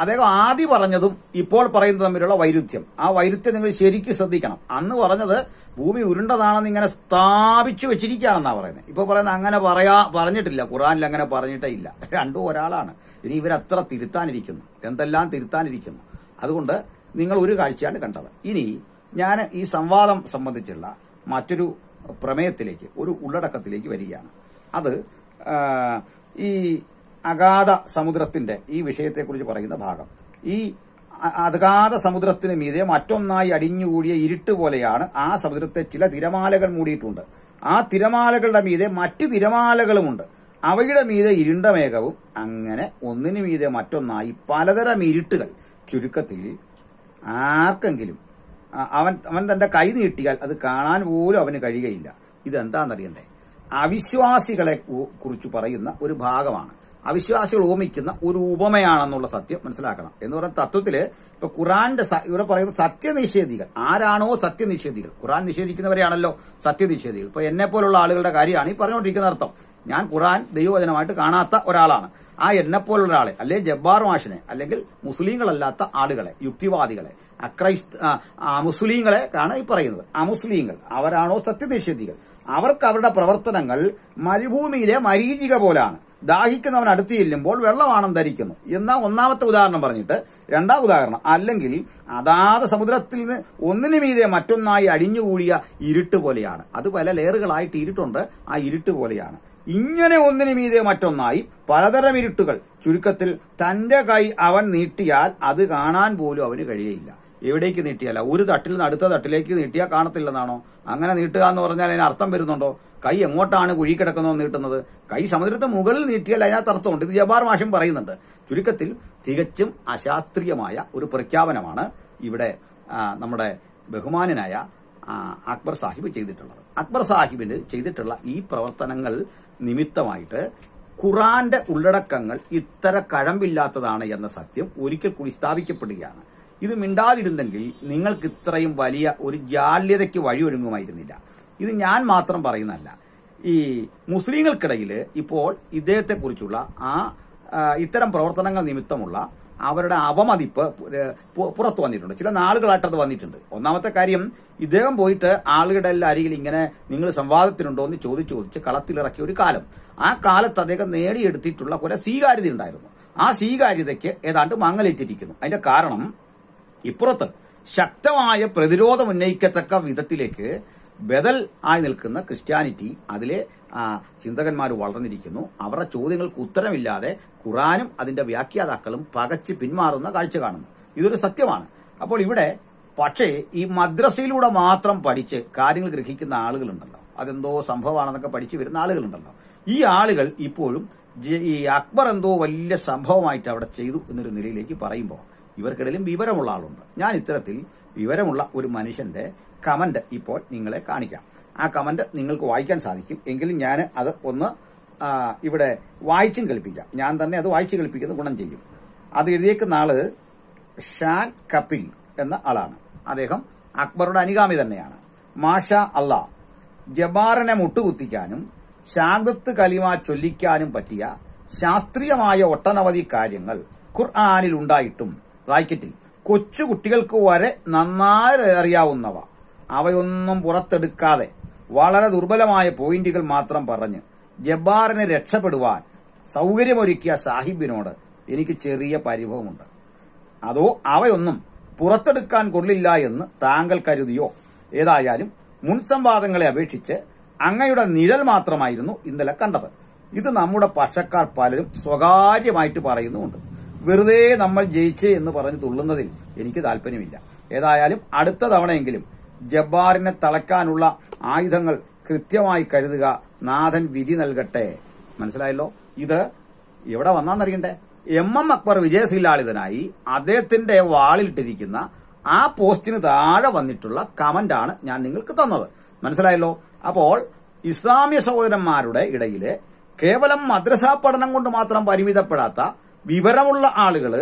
അദ്ദേഹം ആദ്യം പറഞ്ഞതും ഇപ്പോൾ പറയുന്നത് തമ്മിലുള്ള വൈരുദ്ധ്യം, ആ വൈരുദ്ധ്യം നിങ്ങൾ ശരിക്കും ശ്രദ്ധിക്കണം. അന്ന് പറഞ്ഞത് ഭൂമി ഉരുണ്ടതാണെന്ന് ഇങ്ങനെ സ്ഥാപിച്ചു വെച്ചിരിക്കുകയാണെന്നാ പറയുന്നത്. ഇപ്പൊ പറയുന്നത് അങ്ങനെ പറഞ്ഞിട്ടില്ല, ഖുർആനിൽ അങ്ങനെ പറഞ്ഞിട്ടേ ഇല്ല. രണ്ടും ഒരാളാണ്. ഇനി ഇവരത്ര തിരുത്താനിരിക്കുന്നു, എന്തെല്ലാം തിരുത്താനിരിക്കുന്നു. അതുകൊണ്ട് നിങ്ങൾ ഒരു കാഴ്ചയാണ് കണ്ടത്. ഇനി ഞാൻ ഈ സംവാദം സംബന്ധിച്ചുള്ള മറ്റൊരു പ്രമേയത്തിലേക്ക്, ഒരു ഉള്ളടക്കത്തിലേക്ക് വരികയാണ്. അത് ഈ അഗാധ സമുദ്രത്തിന്റെ ഈ വിഷയത്തെക്കുറിച്ച് പറയുന്ന ഭാഗം. ഈ അഗാധ സമുദ്രത്തിന് മീതെ മറ്റൊന്നായി അടിഞ്ഞുകൂടിയ ഇരുട്ട് പോലെയാണ് ആ സമുദ്രത്തെ ചില തിരമാലകൾ മൂടിയിട്ടുണ്ട്. ആ തിരമാലകളുടെ മീതെ മറ്റ് തിരമാലകളുമുണ്ട്. അവയുടെ മീതെ ഇരുണ്ട മേഘവും. അങ്ങനെ ഒന്നിനു മീതെ മറ്റൊന്നായി പലതരം ഇരുട്ടുകൾ. ചുരുക്കത്തിൽ ആർക്കെങ്കിലും അവൻ തന്റെ കൈ നീട്ടിയാൽ അത് കാണാൻ പോലും അവന് കഴിയുകയില്ല. ഇതെന്താണെന്നറിയണ്ടേ? അവിശ്വാസികളെ കുറിച്ച് പറയുന്ന ഒരു ഭാഗമാണ്. അവിശ്വാസികൾ ഓമിക്കുന്ന ഒരു ഉപമയാണെന്നുള്ള സത്യം മനസ്സിലാക്കണം. എന്ന് പറയുന്ന തത്വത്തില് ഇപ്പൊ ഖുറാന്റെ ഇവിടെ പറയുന്ന സത്യനിഷേധികൾ ആരാണോ സത്യനിഷേധികൾ, ഖുറാൻ നിഷേധിക്കുന്നവരെയാണല്ലോ സത്യനിഷേധികൾ. ഇപ്പൊ എന്നെ പോലുള്ള ആളുകളുടെ കാര്യമാണ് ഈ പറഞ്ഞുകൊണ്ടിരിക്കുന്ന അർത്ഥം. ഞാൻ ഖുറാൻ ദൈവവചനമായിട്ട് കാണാത്ത ഒരാളാണ്. ആ എന്നെപ്പോലുള്ള ഒരാളെ, അല്ലെങ്കിൽ ജബ്ബാർ മാഷിനെ, അല്ലെങ്കിൽ മുസ്ലിങ്ങളല്ലാത്ത ആളുകളെ, യുക്തിവാദികളെ, മുസ്ലിങ്ങളെ ആണ് ഈ പറയുന്നത്. അമുസ്ലിങ്ങൾ അവരാണോ സത്യനിഷേധികൾ. അവർക്ക് അവരുടെ പ്രവർത്തനങ്ങൾ മരുഭൂമിയിലെ മരീചിക പോലാണ്. ദാഹിക്കുന്നവൻ അടുത്ത് ചെല്ലുമ്പോൾ വെള്ളമാണെന്ന് ധരിക്കുന്നു എന്ന ഒന്നാമത്തെ ഉദാഹരണം പറഞ്ഞിട്ട് രണ്ടാം ഉദാഹരണം, അല്ലെങ്കിൽ അതാത് സമുദ്രത്തിൽ നിന്ന് ഒന്നിനു മീതെ മറ്റൊന്നായി അടിഞ്ഞുകൂടിയ ഇരുട്ട് പോലെയാണ്. അത് പല ലെയറുകളായിട്ട് ഇരുട്ടുണ്ട്. ആ ഇരുട്ട് പോലെയാണ്. ഇങ്ങനെ ഒന്നിനു മീതെ മറ്റൊന്നായി പലതരം ഇരുട്ടുകൾ. ചുരുക്കത്തിൽ തന്റെ കൈ അവൻ നീട്ടിയാൽ അത് കാണാൻ പോലും അവന് കഴിയയില്ല. എവിടേക്ക് നീട്ടിയാല? ഒരു തട്ടിൽ നിന്ന് അടുത്ത തട്ടിലേക്ക് നീട്ടിയാൽ കാണത്തില്ലെന്നാണോ? അങ്ങനെ നീട്ടുക എന്ന് പറഞ്ഞാൽ അതിന് അർത്ഥം വരുന്നുണ്ടോ? കൈ എങ്ങോട്ടാണ് കുഴി കിടക്കുന്നതെന്ന് നീട്ടുന്നത്? കൈ സമുദ്രത്തിന് മുകളിൽ നീട്ടിയാൽ അതിനകത്ത് അർത്ഥമുണ്ട്. ഇത് ജബ്ബാർ മാഷും പറയുന്നുണ്ട്. ചുരുക്കത്തിൽ തികച്ചും അശാസ്ത്രീയമായ ഒരു പ്രഖ്യാപനമാണ് ഇവിടെ നമ്മുടെ ബഹുമാനനായ അക്ബർ സാഹിബ് ചെയ്തിട്ടുള്ളത്. അക്ബർ സാഹിബിന് ചെയ്തിട്ടുള്ള ഈ പ്രവർത്തനങ്ങൾ നിമിത്തമായിട്ട് ഖുറാന്റെ ഉള്ളടക്കങ്ങൾ ഇത്ര കഴമ്പില്ലാത്തതാണ് എന്ന സത്യം ഒരിക്കൽ കൂടി സ്ഥാപിക്കപ്പെടുകയാണ്. ഇത് മിണ്ടാതിരുന്നെങ്കിൽ നിങ്ങൾക്ക് ഇത്രയും വലിയ ഒരു ജാള്യതയ്ക്ക് വഴിയൊരുങ്ങുമായിരുന്നില്ല. ഇത് ഞാൻ മാത്രം പറയുന്നതല്ല. ഈ മുസ്ലിങ്ങൾക്കിടയിൽ ഇപ്പോൾ ഇദ്ദേഹത്തെക്കുറിച്ചുള്ള ഇത്തരം പ്രവർത്തനങ്ങൾ നിമിത്തമുള്ള അവരുടെ അപമതിപ്പ് പുറത്തു വന്നിട്ടുണ്ട്. ചില നാളുകളായിട്ട് അത് വന്നിട്ടുണ്ട്. ഒന്നാമത്തെ കാര്യം, ഇദ്ദേഹം പോയിട്ട് ആളുകളുടെ എല്ലാ അരികിൽ ഇങ്ങനെ നിങ്ങൾ സംവാദത്തിനുണ്ടോ എന്ന് ചോദിച്ച് കളത്തിലിറക്കിയ ഒരു കാലം. ആ കാലത്ത് അദ്ദേഹം നേടിയെടുത്തിട്ടുള്ള കുറെ സ്വീകാര്യത ഉണ്ടായിരുന്നു. ആ സ്വീകാര്യതയ്ക്ക് ഏതാണ്ട് മങ്ങലേറ്റിരിക്കുന്നു. അതിന്റെ കാരണം, ഇപ്പുറത്ത് ശക്തമായ പ്രതിരോധം ഉന്നയിക്കത്തക്ക വിധത്തിലേക്ക് ബദൽ ആയി നിൽക്കുന്ന ക്രിസ്ത്യാനിറ്റി, അതിലെ ചിന്തകന്മാർ വളർന്നിരിക്കുന്നു. അവരുടെ ചോദ്യങ്ങൾക്ക് ഉത്തരമില്ലാതെ ഖുറാനും അതിന്റെ വ്യാഖ്യാതാക്കളും പകച്ച് പിന്മാറുന്ന കാഴ്ച കാണുന്നു. ഇതൊരു സത്യമാണ്. അപ്പോൾ ഇവിടെ പക്ഷേ ഈ മദ്രസയിലൂടെ മാത്രം പഠിച്ച് കാര്യങ്ങൾ ഗ്രഹിക്കുന്ന ആളുകളുണ്ടല്ലോ, അതെന്തോ സംഭവമാണെന്നൊക്കെ പഠിച്ചു വരുന്ന ആളുകളുണ്ടല്ലോ. ഈ ആളുകൾ ഇപ്പോഴും ഈ അക്ബർ എന്തോ വലിയ സംഭവമായിട്ട് അവിടെ ചെയ്തു എന്നൊരു നിലയിലേക്ക് പറയുമ്പോൾ ഇവർക്കിടയിലും വിവരമുള്ള ആളുണ്ട്. ഞാൻ ഇത്തരത്തിൽ വിവരമുള്ള ഒരു മനുഷ്യന്റെ കമന്റ് ഇപ്പോൾ നിങ്ങളെ കാണിക്കാം. ആ കമന്റ് നിങ്ങൾക്ക് വായിക്കാൻ സാധിക്കും. എങ്കിലും ഞാൻ അത് ഒന്ന് ഇവിടെ വായിച്ചും കേൾപ്പിക്കാം. ഞാൻ തന്നെ അത് വായിച്ചു കേൾപ്പിക്കുന്ന ഗുണം ചെയ്യും. അത് എഴുതിയേക്കുന്ന ആള് ഷാൻ കപിൽ എന്ന ആളാണ്. അദ്ദേഹം അക്ബറുടെ അനുഗാമി തന്നെയാണ്. മാഷാ അല്ലാ, ജബ്ബാറിനെ മുട്ടുകുത്തിക്കാനും ശാന്തത്ത് കലിമ ചൊല്ലിക്കാനും പറ്റിയ ശാസ്ത്രീയമായ ഒട്ടനവധി കാര്യങ്ങൾ ഖുർആനിൽ ഉണ്ടായിട്ടും ബ്രാക്കറ്റിൽ കൊച്ചുകുട്ടികൾക്ക് വരെ നന്നായി അറിയാവുന്നവ അവയൊന്നും പുറത്തെടുക്കാതെ വളരെ ദുർബലമായ പോയിന്റുകൾ മാത്രം പറഞ്ഞ് ജബ്ബാറിനെ രക്ഷപ്പെടുവാൻ സൗകര്യമൊരുക്കിയ സാഹിബിനോട് എനിക്ക് ചെറിയ പരിഭവമുണ്ട്. അതോ അവയൊന്നും പുറത്തെടുക്കാൻ കൊള്ളില്ല എന്ന് താങ്കൾ കരുതിയോ? ഏതായാലും മുൻ സംവാദങ്ങളെ അപേക്ഷിച്ച് അങ്ങയുടെ നിഴൽ മാത്രമായിരുന്നു ഇന്നലെ കണ്ടത്. ഇത് നമ്മുടെ പക്ഷക്കാർ പലരും സ്വകാര്യമായിട്ട് പറയുന്നുമുണ്ട്. വെറുതെ നമ്മൾ ജയിച്ചേ എന്ന് പറഞ്ഞ് തുള്ളുന്നതിൽ എനിക്ക് താല്പര്യമില്ല. ഏതായാലും അടുത്ത തവണയെങ്കിലും ജബ്ബാറിനെ തളയ്ക്കാനുള്ള ആയുധങ്ങൾ കൃത്യമായി കരുതുക. നാഥൻ വിധി നൽകട്ടെ. മനസ്സിലായല്ലോ? ഇത് എവിടെ വന്നാന്നറിയണ്ടേ? MM അക്ബർ വിജയശ്രീലാളിതനായി അദ്ദേഹത്തിന്റെ വാളിലിട്ടിരിക്കുന്ന ആ പോസ്റ്റിന് താഴെ വന്നിട്ടുള്ള കമന്റാണ് ഞാൻ നിങ്ങൾക്ക് തന്നത്. മനസ്സിലായല്ലോ? അപ്പോൾ ഇസ്ലാമിക സഹോദരന്മാരുടെ ഇടയിലെ കേവലം മദ്രസ പഠനം കൊണ്ട് മാത്രം പരിമിതപ്പെടാത്ത വിവരമുള്ള ആളുകൾ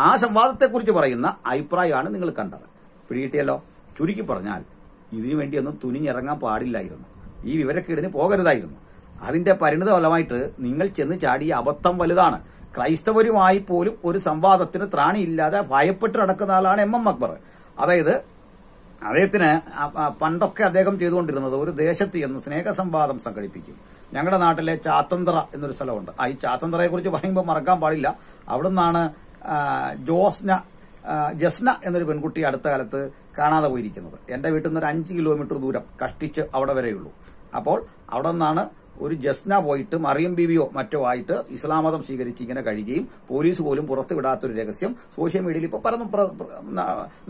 ആ സംവാദത്തെക്കുറിച്ച് പറയുന്ന അഭിപ്രായമാണ് നിങ്ങൾ കണ്ടത്. പിടികിട്ടിയല്ലോ? ചുരുക്കി പറഞ്ഞാൽ ഇതിനു വേണ്ടിയൊന്നും തുനിഞ്ഞിറങ്ങാൻ പാടില്ലായിരുന്നു. ഈ വിവരക്കേടിന് പോകരുതായിരുന്നു. അതിന്റെ പരിണിത ഫലമായിട്ട് നിങ്ങൾ ചെന്ന് ചാടിയ അബദ്ധം വലുതാണ്. ക്രൈസ്തവരുമായി പോലും ഒരു സംവാദത്തിന് ത്രാണിയില്ലാതെ ഭയപ്പെട്ട് നടക്കുന്ന ആളാണ് MM അക്ബർ. അതായത് അദ്ദേഹത്തിന് പണ്ടൊക്കെ അദ്ദേഹം ചെയ്തുകൊണ്ടിരുന്നത് ഒരു ദേശത്ത് എന്ന് സ്നേഹ സംവാദം സംഘടിപ്പിക്കും. ഞങ്ങളുടെ നാട്ടിലെ ചാത്തന്തറ എന്നൊരു സ്ഥലമുണ്ട്. ഈ ചാത്തന്തറയെ കുറിച്ച് പറയുമ്പോൾ മറക്കാൻ പാടില്ല. അവിടുന്നാണ് ജസ്ന എന്നൊരു പെൺകുട്ടി അടുത്ത കാലത്ത് കാണാതെ പോയിരിക്കുന്നത്. എന്റെ വീട്ടിൽ നിന്ന് ഒരു 5 കിലോമീറ്റർ ദൂരം കഷ്ടിച്ച് അവിടെ വരെയുള്ളൂ. അപ്പോൾ അവിടെ നിന്നാണ് ഒരു ജസ്ന പോയിട്ട് മറിയം ബീവിയോ മറ്റോ ആയിട്ട് ഇസ്ലാം മതം സ്വീകരിച്ച് ഇങ്ങനെ കഴിയുകയും പോലീസ് പോലും പുറത്തു വിടാത്തൊരു രഹസ്യം സോഷ്യൽ മീഡിയയിൽ ഇപ്പോൾ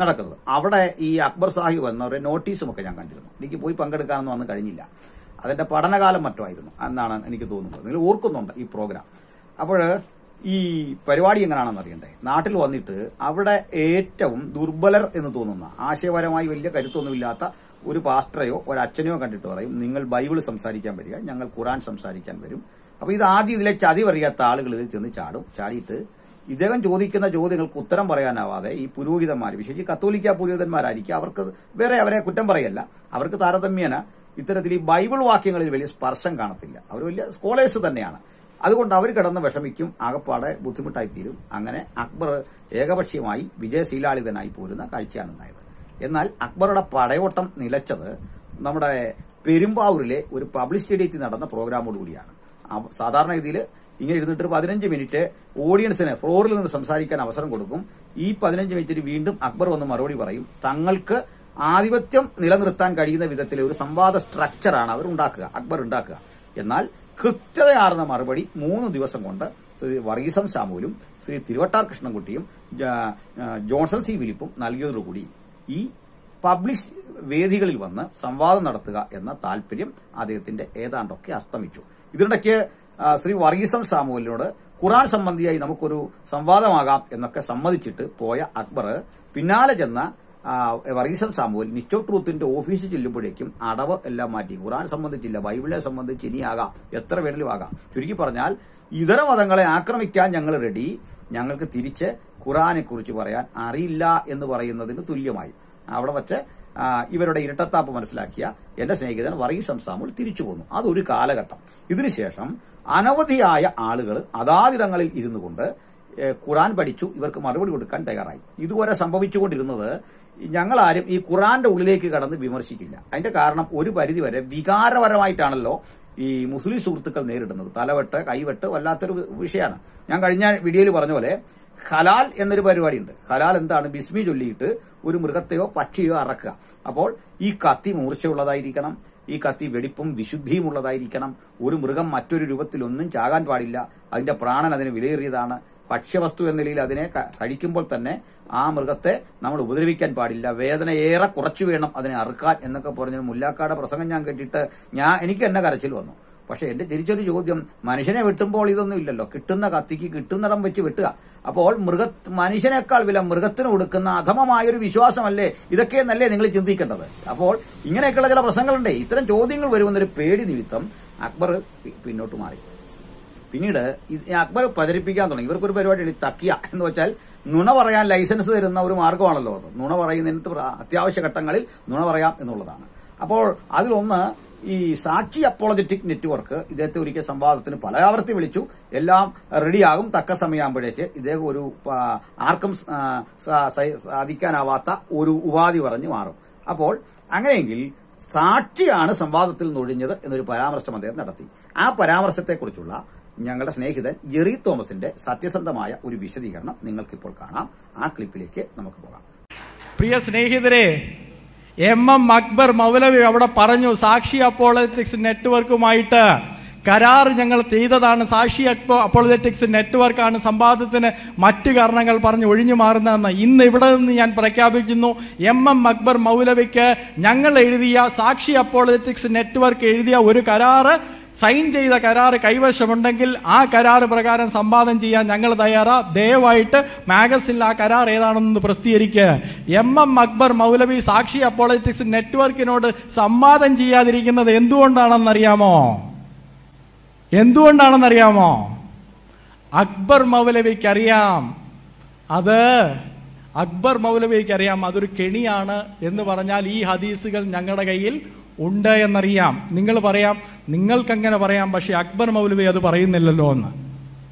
നടക്കുന്നത്. അവിടെ ഈ അക്ബർ സാഹിബ് എന്നൊരു നോട്ടീസുമൊക്കെ ഞാൻ കണ്ടിരുന്നു. എനിക്ക് പോയി പങ്കെടുക്കാനൊന്നും അന്ന് കഴിഞ്ഞില്ല. അതിന്റെ പഠനകാലം മറ്റോ ആയിരുന്നു എന്നാണ് എനിക്ക് തോന്നുന്നത്. നിങ്ങൾ ഓർക്കുന്നുണ്ട് ഈ പ്രോഗ്രാം. അപ്പോൾ ഈ പരിപാടി എങ്ങനെയാണെന്ന് അറിയണ്ടേ? നാട്ടിൽ വന്നിട്ട് അവിടെ ഏറ്റവും ദുർബലർ എന്ന് തോന്നുന്ന ആശയപരമായി വലിയ കരുത്തൊന്നുമില്ലാത്ത ഒരു പാസ്റ്ററെയോ ഒരു അച്ഛനെയോ കണ്ടിട്ട് പറയും, നിങ്ങൾ ബൈബിൾ സംസാരിക്കാൻ വരിക, ഞങ്ങൾ ഖുറാൻ സംസാരിക്കാൻ വരും. അപ്പൊ ഇത് ആദ്യം ഇതിലെ ചതിവറിയാത്ത ആളുകൾ ഇതിൽ ചെന്ന് ചാടിയിട്ട് ഇദ്ദേഹം ചോദിക്കുന്ന ചോദ്യങ്ങൾക്ക് ഉത്തരം പറയാനാവാതെ ഈ പുരോഹിതന്മാർ, വിശേഷിച്ച് കത്തോലിക്ക പുരോഹിതന്മാരായിരിക്കും, അവർക്ക് വേറെ അവരെ കുറ്റം പറയല്ല, അവർക്ക് താരതമ്യേന ഇത്തരത്തിൽ ഈ ബൈബിൾ വാക്യങ്ങളിൽ വലിയ സ്പർശം കാണത്തില്ല. അവർ വലിയ സ്കോളേഴ്സ് തന്നെയാണ്. അതുകൊണ്ട് അവർ കിടന്ന് വിഷമിക്കും, ആകപ്പാടെ ബുദ്ധിമുട്ടായിത്തീരും. അങ്ങനെ അക്ബർ ഏകപക്ഷീയമായി വിജയശ്രീലാളിതനായി പോരുന്ന കാഴ്ചയാണ് ഉണ്ടായത്. എന്നാൽ അക്ബറുടെ പടയോട്ടം നിലച്ചത് നമ്മുടെ പെരുമ്പാവൂരിലെ ഒരു പബ്ലിക് സ്റ്റേഡിയത്തിൽ നടന്ന പ്രോഗ്രാമോടുകൂടിയാണ്. സാധാരണ രീതിയിൽ ഇങ്ങനെ ഇരുന്നിട്ട് 15 മിനിറ്റ് ഓഡിയൻസിന് ഫ്ലോറിൽ നിന്ന് സംസാരിക്കാൻ അവസരം കൊടുക്കും. ഈ 15 മിനിറ്റിന് വീണ്ടും അക്ബർ വന്ന് മറുപടി പറയും. തങ്ങൾക്ക് ആധിപത്യം നിലനിർത്താൻ കഴിയുന്ന വിധത്തിലെ ഒരു സംവാദ സ്ട്രക്ചറാണ് അക്ബർ ഉണ്ടാക്കുക. എന്നാൽ കൃത്യതയാർന്ന മറുപടി 3 ദിവസം കൊണ്ട് ശ്രീ വർഗീസം സാമുവലും ശ്രീ തിരുവട്ടാർ കൃഷ്ണൻകുട്ടിയും ജോൺസൺ സി ഫിലിപ്പും നൽകിയതോടുകൂടി ഈ പബ്ലിക് വേദികളിൽ വന്ന് സംവാദം നടത്തുക എന്ന താല്പര്യം അദ്ദേഹത്തിന്റെ ഏതാണ്ടൊക്കെ അസ്തമിച്ചു. ഇതിനിടയ്ക്ക് ശ്രീ വർഗീസം സാമുവലിനോട് ഖുറാൻ സംബന്ധിയായി നമുക്കൊരു സംവാദമാകാം എന്നൊക്കെ സമ്മതിച്ചിട്ട് പോയ അക്ബർ പിന്നാലെ ചെന്ന വർഗീസം സാമുവൽ നിച്ചോ ട്രൂത്തിന്റെ ഓഫീസിൽ ചെല്ലുമ്പോഴേക്കും അടവ് എല്ലാം മാറ്റി. ഖുറാൻ സംബന്ധിച്ചില്ല, ബൈബിളിനെ സംബന്ധിച്ച് ഇനിയാകാം, എത്ര വേണമെങ്കിലും ആകാം. ചുരുക്കി പറഞ്ഞാൽ ഇതര മതങ്ങളെ ആക്രമിക്കാൻ ഞങ്ങൾ റെഡി, ഞങ്ങൾക്ക് തിരിച്ച് ഖുറാനെ കുറിച്ച് പറയാൻ അറിയില്ല എന്ന് പറയുന്നതിന് തുല്യമായി. അവിടെ വച്ച് ഇവരുടെ ഇരട്ടത്താപ്പ് മനസ്സിലാക്കിയ എന്റെ സ്നേഹിതൻ വർഗീസം സാമുവൽ തിരിച്ചു പോന്നു. അതൊരു കാലഘട്ടം. ഇതിനുശേഷം അനവധിയായ ആളുകൾ അതാതിടങ്ങളിൽ ഇരുന്നു കൊണ്ട് ഖുറാൻ പഠിച്ചു, ഇവർക്ക് മറുപടി കൊടുക്കാൻ തയ്യാറായി. ഇതുവരെ സംഭവിച്ചുകൊണ്ടിരുന്നത് ഞങ്ങളാരും ഈ ഖുറാന്റെ ഉള്ളിലേക്ക് കടന്ന് വിമർശിക്കില്ല. അതിന്റെ കാരണം ഒരു പരിധിവരെ വികാരപരമായിട്ടാണല്ലോ ഈ മുസ്ലിം സുഹൃത്തുക്കൾ നേരിടുന്നത്. തലവെട്ട്, കൈവെട്ട് വല്ലാത്തൊരു വിഷയമാണ്. ഞാൻ കഴിഞ്ഞ വീഡിയോയിൽ പറഞ്ഞ പോലെ ഹലാൽ എന്നൊരു പരിപാടിയുണ്ട്. ഹലാൽ എന്താണ്? ബിസ്മി ചൊല്ലിയിട്ട് ഒരു മൃഗത്തെയോ പക്ഷിയോ അറക്കുക. അപ്പോൾ ഈ കത്തി മൂർച്ചയുള്ളതായിരിക്കണം, ഈ കത്തി വെടിപ്പും വിശുദ്ധിയും ഉള്ളതായിരിക്കണം. ഒരു മൃഗം മറ്റൊരു രൂപത്തിലൊന്നും ചാകാൻ പാടില്ല. അതിന്റെ പ്രാണൻ അതിന് വിലയേറിയതാണ്. ഭക്ഷ്യവസ്തു എന്ന നിലയിൽ അതിനെ കഴിക്കുമ്പോൾ തന്നെ ആ മൃഗത്തെ നമ്മൾ ഉപദ്രവിക്കാൻ പാടില്ല. വേദന ഏറെ കുറച്ചു വേണം അതിനെ അറുക്കാൻ എന്നൊക്കെ പറഞ്ഞ മുല്ലാക്കാട് പ്രസംഗം ഞാൻ കേട്ടിട്ട് എനിക്ക് എന്നെ കരച്ചിൽ വന്നു. പക്ഷെ എന്റെ തിരിച്ചൊരു ചോദ്യം, മനുഷ്യനെ വെട്ടുമ്പോൾ ഇതൊന്നും ഇല്ലല്ലോ. കിട്ടുന്ന കത്തിക്ക് കിട്ടുന്നിടം വെച്ച് വെട്ടുക. അപ്പോൾ മനുഷ്യനേക്കാൾ വില മൃഗത്തിന് കൊടുക്കുന്ന അധമമായൊരു വിശ്വാസമല്ലേ ഇതൊക്കെയെന്നല്ലേ നിങ്ങൾ ചിന്തിക്കേണ്ടത്? അപ്പോൾ ഇങ്ങനെയൊക്കെയുള്ള ചില പ്രശ്നങ്ങളുണ്ട്. ഇത്തരം ചോദ്യങ്ങൾ വരുമെന്നൊരു പേടി നിമിത്തം അക്ബർ പിന്നോട്ട് മാറി. പിന്നീട് അക്ബർ പ്രചരിപ്പിക്കാൻ തുടങ്ങി. ഇവർക്കൊരു പരിപാടിയാണ് തക്കിയ എന്ന് വെച്ചാൽ നുണ പറയാൻ ലൈസൻസ് തരുന്ന ഒരു മാർഗമാണല്ലോ അത്. നുണ പറയുന്നതിന് അത്യാവശ്യ ഘട്ടങ്ങളിൽ നുണ പറയാം എന്നുള്ളതാണ്. അപ്പോൾ അതിലൊന്ന് ഈ സാക്ഷി അപ്പോളജറ്റിക് നെറ്റ്വർക്ക് ഇദ്ദേഹത്തെ ഒരിക്കൽ സംവാദത്തിന് പല ആവർത്തി വിളിച്ചു. എല്ലാം റെഡിയാകും, തക്ക സമയമാകുമ്പോഴേക്ക് ഇദ്ദേഹം ഒരു ആർക്കും സാധിക്കാനാവാത്ത ഒരു ഉപാധി പറഞ്ഞു മാറും. അപ്പോൾ അങ്ങനെയെങ്കിൽ സാക്ഷിയാണ് സംവാദത്തിൽ നൊഴിഞ്ഞത് എന്നൊരു പരാമർശം അദ്ദേഹം നടത്തി. ആ പരാമർശത്തെക്കുറിച്ചുള്ള ഞങ്ങളുടെ സ്നേഹിതൻ ജെറി തോമസിന്റെ സത്യസന്ധമായ ഒരു വിശദീകരണം നിങ്ങൾക്കിപ്പോൾ കാണാം. ആ ക്ലിപ്പിലേക്ക് നമുക്ക് പോകാം. പ്രിയ സ്നേഹിതരെ, MM അക്ബർ മൗലവി അവിടെ പറഞ്ഞു, സാക്ഷി അപ്പോളജറ്റിക്സ് നെറ്റ്വർക്കുമായിട്ട് കരാർ ഞങ്ങൾ ചെയ്തതാണ്. സാക്ഷി അപ്പോളജറ്റിക്സ് നെറ്റ്വർക്കാണ് സമ്പാദ്യത്തിന് മറ്റു കാരണങ്ങൾ പറഞ്ഞ് ഒഴിഞ്ഞു മാറുന്നതെന്ന് ഇന്ന് ഇവിടെ നിന്ന് ഞാൻ പ്രഖ്യാപിക്കുന്നു. MM അക്ബർ മൗലവിക്ക് ഞങ്ങൾ എഴുതിയ സാക്ഷി അപ്പോളജറ്റിക്സ് നെറ്റ്വർക്ക് എഴുതിയ ഒരു കരാറ്, സൈൻ ചെയ്ത കരാറ് കൈവശമുണ്ടെങ്കിൽ ആ കരാറ് പ്രകാരം സംവാദം ചെയ്യാൻ ഞങ്ങൾ തയ്യാറാ. ദയവായിട്ട് മാഗസിനിൽ ആ കരാർ ഏതാണെന്ന് പ്രസിദ്ധീകരിക്കുക. MM അക്ബർ മൗലവി സാക്ഷി അപ്പോളജറ്റിക്സ് നെറ്റ്വർക്കിനോട് സംവാദം ചെയ്യാതിരിക്കുന്നത് എന്തുകൊണ്ടാണെന്നറിയാമോ? അക്ബർ മൗലവിക്കറിയാം, അക്ബർ മൗലവിക്കറിയാം അതൊരു കെണിയാണ് എന്ന് പറഞ്ഞാൽ ഈ ഹദീസുകൾ ഞങ്ങളുടെ കയ്യിൽ ഉണ്ട് എന്നറിയാം. നിങ്ങൾ പറയാം, നിങ്ങൾക്കങ്ങനെ പറയാം, പക്ഷെ അക്ബർ മൗലവി അത് പറയുന്നില്ലല്ലോ എന്ന്,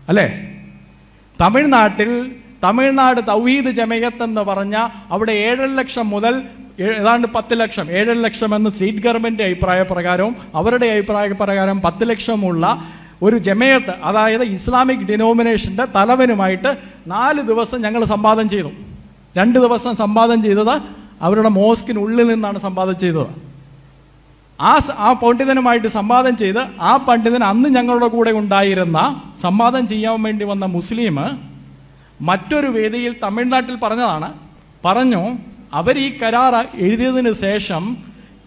അല്ലേ? തമിഴ്നാട് തൗഹീദ് ജമയത്ത് എന്ന് പറഞ്ഞ അവിടെ 7 ലക്ഷം മുതൽ ഏതാണ്ട് 10 ലക്ഷം, 7 ലക്ഷം എന്ന് സ്റ്റേറ്റ് ഗവൺമെന്റ് അഭിപ്രായ പ്രകാരവും അവരുടെ അഭിപ്രായ പ്രകാരം 10 ലക്ഷമുള്ള ഒരു ജമയത്ത്, അതായത് ഇസ്ലാമിക് ഡിനോമിനേഷന്റെ തലവനുമായിട്ട് 4 ദിവസം ഞങ്ങൾ സംവാദം ചെയ്തു. 2 ദിവസം സംവാദം ചെയ്തത് അവരുടെ മോസ്കിനുള്ളിൽ നിന്നാണ് സംവാദം ചെയ്തത്. ആ പണ്ഡിതനുമായിട്ട് സംവാദം ചെയ്ത് ആ പണ്ഡിതൻ അന്ന് ഞങ്ങളുടെ കൂടെ ഉണ്ടായിരുന്ന സംവാദം ചെയ്യാൻ വേണ്ടി വന്ന മുസ്ലിം മറ്റൊരു വേദിയിൽ തമിഴ്നാട്ടിൽ പറഞ്ഞു അവർ ഈ കരാർ എഴുതിയതിന് ശേഷം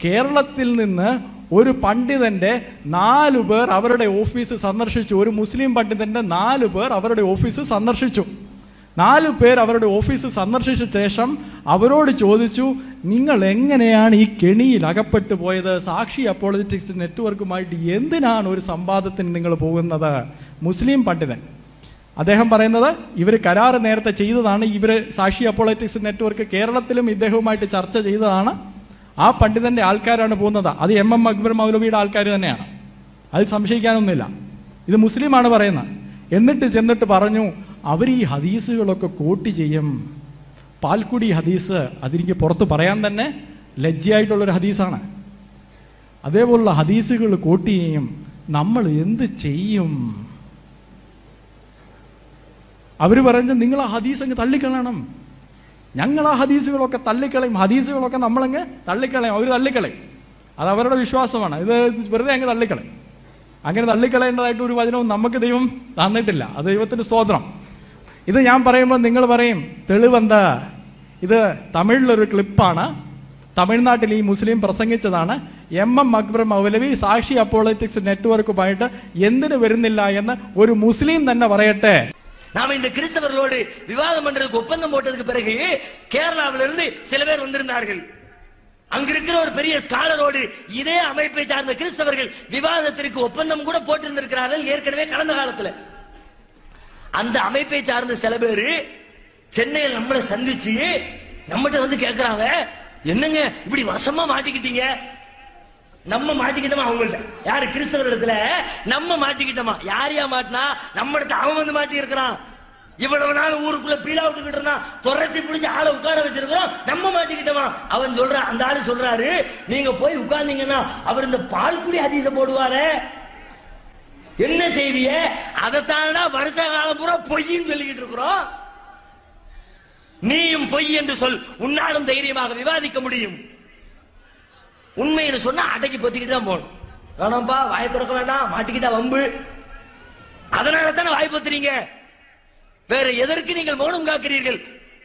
കേരളത്തിൽ നിന്ന് ഒരു പണ്ഡിതന്റെ 4 പേർ അവരുടെ ഓഫീസ് സന്ദർശിച്ചു. ഒരു മുസ്ലിം പണ്ഡിതന്റെ 4 പേർ അവരുടെ ഓഫീസ് സന്ദർശിച്ചു. 4 പേർ അവരുടെ ഓഫീസ് സന്ദർശിച്ച ശേഷം അവരോട് ചോദിച്ചു, നിങ്ങൾ എങ്ങനെയാണ് ഈ കെണിയിൽ അകപ്പെട്ടു പോയത്? സാക്ഷി അപ്പോളജറ്റിക്സ് നെറ്റ്വർക്കുമായിട്ട് എന്തിനാണ് ഒരു സംവാദത്തിന് നിങ്ങൾ പോകുന്നത്? മുസ്ലിം പണ്ഡിതൻ അദ്ദേഹം പറയുന്നത് ഇവർ കരാർ നേരത്തെ ചെയ്തതാണ്. ഇവർ സാക്ഷി അപ്പോളജറ്റിക്സ് നെറ്റ്വർക്ക് കേരളത്തിലും ഇദ്ദേഹവുമായിട്ട് ചർച്ച ചെയ്തതാണ്. ആ പണ്ഡിതന്റെ ആൾക്കാരാണ് പോകുന്നത്. അത് MM അക്ബർ മൗലവിയുടെ ആൾക്കാർ തന്നെയാണ്, അതിൽ സംശയിക്കാനൊന്നുമില്ല. ഇത് മുസ്ലിമാണ് പറയുന്നത്. എന്നിട്ട് ചെന്നിട്ട് പറഞ്ഞു, അവർ ഈ ഹദീസുകളൊക്കെ കോട്ട് ചെയ്യും. പാൽക്കുടി ഹദീസ് അതെനിക്ക് പുറത്ത് പറയാൻ തന്നെ ലജ്ജയായിട്ടുള്ളൊരു ഹദീസാണ്. അതേപോലുള്ള ഹദീസുകൾ കോട്ട് ചെയ്യും. നമ്മൾ എന്ത് ചെയ്യും? അവർ പറഞ്ഞ് നിങ്ങൾ ആ ഹദീസ് അങ്ങ് തള്ളിക്കളയണം. ഞങ്ങൾ ആ ഹദീസുകളൊക്കെ തള്ളിക്കളയും. ഹദീസുകളൊക്കെ നമ്മളങ്ങ് തള്ളിക്കളയും. അവർ തള്ളിക്കളയും. അത് അവരുടെ വിശ്വാസമാണ്. ഇത് വെറുതെ അങ്ങ് തള്ളിക്കളയും. അങ്ങനെ തള്ളിക്കളയേണ്ടതായിട്ട് ഒരു വചനവും നമുക്ക് ദൈവം തന്നിട്ടില്ല. അത് ദൈവത്തിന്റെ സ്തോത്രം. ഇത് ഞാൻ പറയുമ്പോൾ നിങ്ങൾ പറയും തെളിവെന്താ? ഇത് തമിഴിലൊരു ക്ലിപ്പാണ്. തമിഴ്നാട്ടിൽ ഈ മുസ്ലിം പ്രസംഗിച്ചതാണ്. MM അക്ബർ മൗലവി സാക്ഷി അപ്പോളജറ്റിക്സ് നെറ്റ്വർക്കുമായിട്ട് എന്തിനു വരുന്നില്ല എന്ന് ഒരു മുസ്ലിം തന്നെ പറയട്ടെ. நாம இந்த கிறிஸ்தவர்களோடு விவாதம் பண்றதுக்கு ஒப்பந்தம் போட்டதுக்கு பிறகு கேரளாவிலிருந்து சில பேர் வந்திருந்தார்கள். அங்க இருக்கிற ஒரு பெரிய ஸ்காலரோடு இதே அமைப்பை சார்ந்த கிறிஸ்தவர்கள் விவாதத்திற்கு ஒப்பந்தம் கூட போட்டிருந்திருக்கிறார்கள் ஏற்கனவே கடந்த காலத்துல. அந்த அமைப்பை சார்ந்த சில பேர் சென்னையில் நம்மளை சந்திச்சு நம்மகிட்ட வந்து கேட்கிறாங்க, என்னங்க இப்படி வசமா மாட்டிக்கிட்டீங்க? நம்ம மாட்டிக்கிட்டோமா? அவங்கள்ட்ட யாரு? கிறிஸ்தவர் இடத்துல நம்ம மாட்டிக்கிட்டோமா? யாரையா மாட்டினா? நம்ம இடத்துல அவன் வந்து மாட்டி இருக்கிறான். இவ்வளவு நாள் ஊருக்குள்ள பீலா விட்டுக்கிட்டு இருந்தான், துரத்தி பிடிச்சு ஆளை உட்கார வச்சிருக்கிறோம். நம்ம மாட்டிக்கிட்டோமா? அவன் சொல்றான், அந்த ஆளு சொல்றாரு, நீங்க போய் உட்கார்ந்தீங்கன்னா அவர் இந்த பால்குடி ஹதீஸ போடுவாரு, என்ன செய்விய? அதைத்தானடா வருஷ காலம் பூரா பொய்ன்னு சொல்லிக்கிட்டு இருக்கிறோம். நீயும் பொய் என்று சொல், உன்னாலும் தைரியமாக விவாதிக்க முடியும். உண்மைன்னு சொன்னா அடக்கி பொத்திக்கிட்டு தான் போகணும். வேணாம்பா, வாயை திறக்க வேண்டாம், மாட்டிக்கிட்டா வம்பு. அதனால தானே வாய் பொத்துறீங்க. வேற எதற்கு நீங்கள் மௌனம் காக்கிறீர்கள்?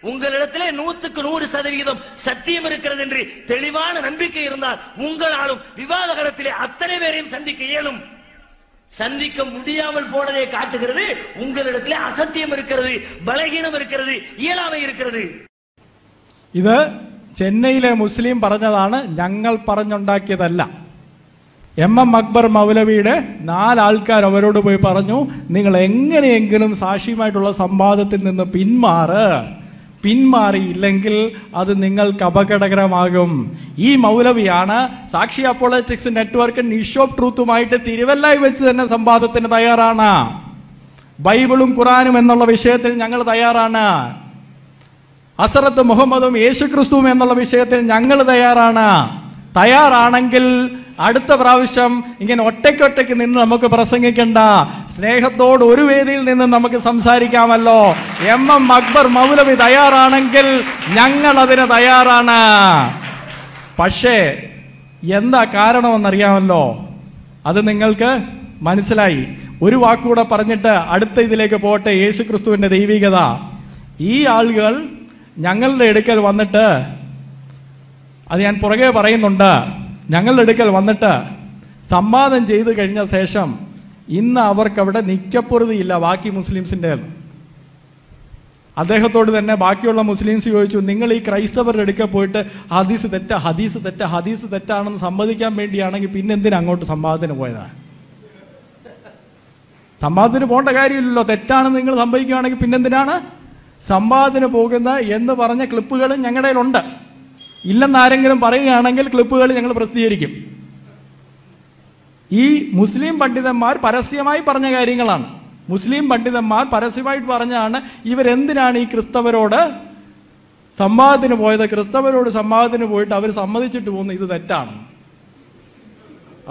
உங்களிடத்திலே 100% சத்தியம் இருக்கிறது என்று தெளிவான நம்பிக்கை இருந்தால் உங்களாலும் விவாத களத்திலே அத்தனை பேரையும் சந்திக்க இயலும். சந்திக்க முடியாமல் போனதை காட்டுகிறது உங்களிடத்திலே அசத்தியம் இருக்கிறது, பலகீனம் இருக்கிறது, இயலாமை இருக்கிறது. ഇത് ചെന്നൈയിലെ മുസ്ലിം പറഞ്ഞതാണ്, ഞങ്ങൾ പറഞ്ഞുണ്ടാക്കിയതല്ല. MM അക്ബർ മൗലവിയുടെ 4 ആൾക്കാർ അവരോട് പോയി പറഞ്ഞു, നിങ്ങൾ എങ്ങനെയെങ്കിലും സാക്ഷിയുമായിട്ടുള്ള സംവാദത്തിൽ നിന്ന് പിന്മാറിയില്ലെങ്കിൽ അത് നിങ്ങൾക്ക് അപകടകരമാകും. ഈ മൗലവിയാണ് സാക്ഷി അപ്പോളജറ്റിക്സ് നെറ്റ്വർക്ക് ഇഷ്യൂ ഓഫ് ട്രൂത്തുമായിട്ട് തിരുവല്ലായി വെച്ച് തന്നെ സംവാദത്തിന് തയ്യാറാണ്. ബൈബിളും ഖുറാനും എന്നുള്ള വിഷയത്തിൽ ഞങ്ങൾ തയ്യാറാണ്. ഹസ്രത്ത് മുഹമ്മദും യേശുക്രിസ്തുവും എന്നുള്ള വിഷയത്തിൽ ഞങ്ങൾ തയ്യാറാണെങ്കിൽ അടുത്ത പ്രാവശ്യം ഇങ്ങനെ ഒറ്റയ്ക്കൊറ്റയ്ക്ക് നിന്ന് നമുക്ക് പ്രസംഗിക്കണ്ട, സ്നേഹത്തോട് ഒരു വേദിയിൽ നിന്ന് നമുക്ക് സംസാരിക്കാമല്ലോ. MM അക്ബർ മൗലവി തയ്യാറാണെങ്കിൽ ഞങ്ങൾ അതിന് തയ്യാറാണ്. പക്ഷേ എന്താ കാരണമെന്നറിയാമല്ലോ, അത് നിങ്ങൾക്ക് മനസ്സിലായി. ഒരു വാക്കുകൂടെ പറഞ്ഞിട്ട് അടുത്ത ഇതിലേക്ക് പോട്ടെ. യേശുക്രിസ്തുവിന്റെ ദൈവികത. ഈ ആളുകൾ ഞങ്ങളുടെ അടുക്കൽ വന്നിട്ട്, അത് ഞാൻ പുറകെ പറയുന്നുണ്ട്, ഞങ്ങളുടെ അടുക്കൽ വന്നിട്ട് സംവാദം ചെയ്തു കഴിഞ്ഞ ശേഷം ഇന്ന് അവർക്കവിടെ നിത്യപ്പൊറുതിയില്ല ബാക്കി മുസ്ലിംസിൻ്റെ. അദ്ദേഹത്തോട് തന്നെ ബാക്കിയുള്ള മുസ്ലിംസ് ചോദിച്ചു, നിങ്ങൾ ഈ ക്രൈസ്തവരുടെ അടുക്കൽ പോയിട്ട് ഹദീസ് തെറ്റാ, ഹദീസ് തെറ്റാ, ഹദീസ് തെറ്റാണെന്ന് സമ്മതിക്കാൻ വേണ്ടിയാണെങ്കിൽ പിന്നെ എന്തിനാ അങ്ങോട്ട് സംവാദത്തിന് പോയതാണ്? സംവാദത്തിന് പോകേണ്ട കാര്യമില്ലല്ലോ. തെറ്റാണെന്ന് നിങ്ങൾ സംഭവിക്കുകയാണെങ്കിൽ പിന്നെന്തിനാണ് സംവാദത്തിന് പോകുന്നത് എന്ന് പറഞ്ഞ ക്ലിപ്പുകളും ഞങ്ങളുടെ കയ്യിലുണ്ട്. ഇല്ലെന്നാരെങ്കിലും പറയുകയാണെങ്കിൽ ക്ലിപ്പുകൾ ഞങ്ങൾ പ്രസിദ്ധീകരിക്കും. ഈ മുസ്ലിം പണ്ഡിതന്മാർ പരസ്യമായി പറഞ്ഞ കാര്യങ്ങളാണ്. മുസ്ലിം പണ്ഡിതന്മാർ പരസ്യമായിട്ട് പറഞ്ഞാണ് ഇവരെന്തിനാണ് ഈ ക്രിസ്തവരോട് സംവാദത്തിന് പോയത്, ക്രിസ്തവരോട് സംവാദത്തിന് പോയിട്ട് അവർ സമ്മതിച്ചിട്ട് പോകുന്നു ഇത് തെറ്റാണ്.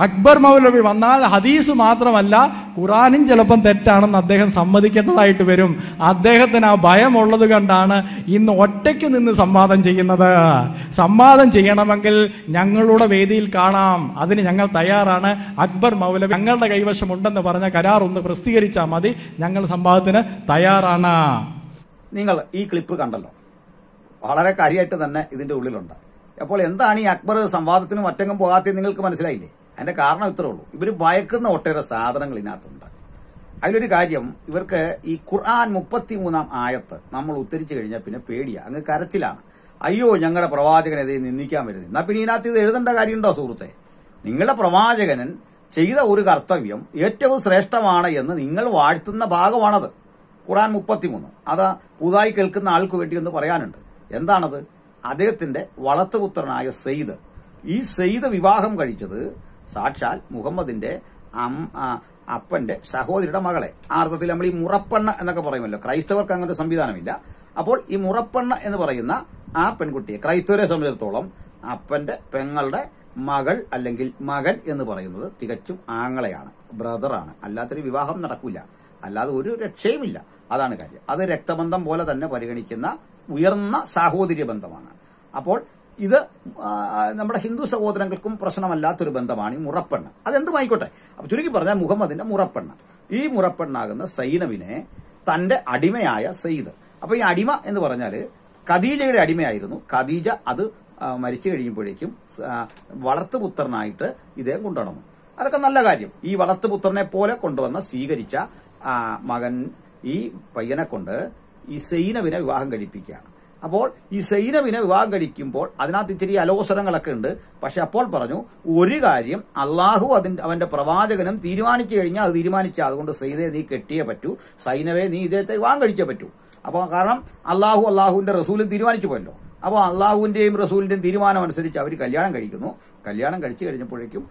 അക്ബർ മൗലവി വന്നാൽ ഹദീസ് മാത്രമല്ല ഖുറാനും ചിലപ്പം തെറ്റാണെന്ന് അദ്ദേഹം സമ്മതിക്കേണ്ടതായിട്ട് വരും. അദ്ദേഹത്തിന് ആ ഭയമുള്ളത് കൊണ്ടാണ് ഇന്ന് ഒറ്റയ്ക്ക് നിന്ന് സംവാദം ചെയ്യുന്നത്. സംവാദം ചെയ്യണമെങ്കിൽ ഞങ്ങളുടെ വേദിയിൽ കാണാം, അതിന് ഞങ്ങൾ തയ്യാറാണ്. അക്ബർ മൗലവി ഞങ്ങളുടെ കൈവശമുണ്ടെന്ന് പറഞ്ഞ കരാർ ഒന്ന് പ്രസിദ്ധീകരിച്ചാൽ മതി, ഞങ്ങൾ സംവാദത്തിന് തയ്യാറാണ്. നിങ്ങൾ ഈ ക്ലിപ്പ് കണ്ടല്ലോ, വളരെ കാര്യമായിട്ട് തന്നെ ഇതിന്റെ ഉള്ളിലുണ്ട്. അപ്പോൾ എന്താണ് ഈ അക്ബർ സംവാദത്തിന് മറ്റെങ്ങും പോകാത്തത് നിങ്ങൾക്ക് മനസ്സിലായില്ലേ? അതിന്റെ കാരണം ഇത്രേ ഉള്ളൂ, ഇവർ ഭയക്കുന്ന ഒട്ടേറെ സാധനങ്ങൾ ഇതിനകത്തുണ്ട്. അതിലൊരു കാര്യം, ഇവർക്ക് ഈ ഖുർആൻ 33-ാം ആയത്ത് നമ്മൾ ഉദ്ധരിച്ചു കഴിഞ്ഞാൽ പിന്നെ പേടിയാ, അങ്ങ് കരച്ചിലാണ്. അയ്യോ ഞങ്ങളുടെ പ്രവാചകനെതിരെ നിന്ദിക്കാൻ വരുന്നത്. എന്നാ പിന്നെ ഇതിനകത്ത് ഇത് എഴുതേണ്ട കാര്യമുണ്ടോ സുഹൃത്തെ? നിങ്ങളുടെ പ്രവാചകനൻ ചെയ്ത ഒരു കർത്തവ്യം ഏറ്റവും ശ്രേഷ്ഠമാണ് എന്ന് നിങ്ങൾ വാഴ്ത്തുന്ന ഭാഗമാണത്. ഖുർആൻ 33. അത് പുതുതായി കേൾക്കുന്ന ആൾക്ക് വേണ്ടി ഒന്ന് പറയാനുണ്ട്. എന്താണത്? അദ്ദേഹത്തിന്റെ വളർത്തുപുത്രനായ സെയ്ദ്, ഈ സെയ്ദ് വിവാഹം കഴിച്ചത് സാക്ഷാൽ മുഹമ്മദിന്റെ അപ്പന്റെ സഹോദരിയുടെ മകളെ. ആ അർത്ഥത്തിൽ നമ്മൾ ഈ മുറപ്പെണ്ണ എന്നൊക്കെ പറയുമല്ലോ, ക്രൈസ്തവർക്ക് അങ്ങനെ ഒരു സംവിധാനമില്ല. അപ്പോൾ ഈ മുറപ്പെണ്ണ എന്ന് പറയുന്ന ആ പെൺകുട്ടിയെ ക്രൈസ്തവരെ സംബന്ധിച്ചിടത്തോളം അപ്പന്റെ പെങ്ങളുടെ മകൾ അല്ലെങ്കിൽ മകൻ എന്ന് പറയുന്നത് തികച്ചും ആങ്ങളെയാണ്, ബ്രദറാണ്. അല്ലാത്തൊരു വിവാഹം നടക്കില്ല, അല്ലാതെ ഒരു രക്ഷയുമില്ല. അതാണ് കാര്യം. അത് രക്തബന്ധം പോലെ തന്നെ പരിഗണിക്കുന്ന ഉയർന്ന സാഹോദര്യ ബന്ധമാണ്. അപ്പോൾ ഇത് നമ്മുടെ ഹിന്ദു സഹോദരങ്ങൾക്കും പ്രശ്നമല്ലാത്തൊരു ബന്ധമാണ് ഈ മുറപ്പെണ്ണ്. അതെന്തുമായിക്കോട്ടെ. അപ്പൊ ചുരുക്കി പറഞ്ഞാൽ മുഹമ്മദിന്റെ മുറപ്പെണ്ണ്. ഈ മുറപ്പെണ്ണാകുന്ന സൈനവിനെ തന്റെ അടിമയായ സെയ്ദ്, അപ്പൊ ഈ അടിമ എന്ന് പറഞ്ഞാല് ഖദീജയുടെ അടിമയായിരുന്നു. ഖദീജ അത് മരിച്ചു കഴിയുമ്പോഴേക്കും വളർത്തുപുത്രനായിട്ട് ഇദ്ദേഹം കൊണ്ടുവന്നു. അതൊക്കെ നല്ല കാര്യം. ഈ വളർത്തുപുത്രനെ പോലെ കൊണ്ടുവന്ന സ്വീകരിച്ച മകൻ ഈ പയ്യനെ കൊണ്ട് ഈ സൈനവിനെ വിവാഹം കഴിപ്പിക്കുകയാണ്. അപ്പോൾ ഈ സൈനവിനെ വിവാഹം കഴിക്കുമ്പോൾ അതിനകത്ത് ഇച്ചിരി അലോസരങ്ങളൊക്കെ ഉണ്ട്. പക്ഷെ അപ്പോൾ പറഞ്ഞു, ഒരു കാര്യം അള്ളാഹു അവന്റെ പ്രവാചകനും തീരുമാനിച്ചു കഴിഞ്ഞാൽ അത് തീരുമാനിച്ചാൽ, അതുകൊണ്ട് സൈദയെ നീ കെട്ടിയേ പറ്റൂ, സൈനവെ നീ ഇദ്ദേഹത്തെ വിവാഹം കഴിച്ചേ പറ്റൂ. അപ്പോൾ കാരണം അള്ളാഹുവിന്റെ റസൂലും തീരുമാനിച്ചു പോയല്ലോ. അപ്പോൾ അള്ളാഹുവിന്റെയും റസൂലിന്റെയും തീരുമാനം അനുസരിച്ച് അവർ കല്യാണം കഴിക്കുന്നു. കല്യാണം കഴിച്ചു കഴിഞ്ഞപ്പോഴേക്കും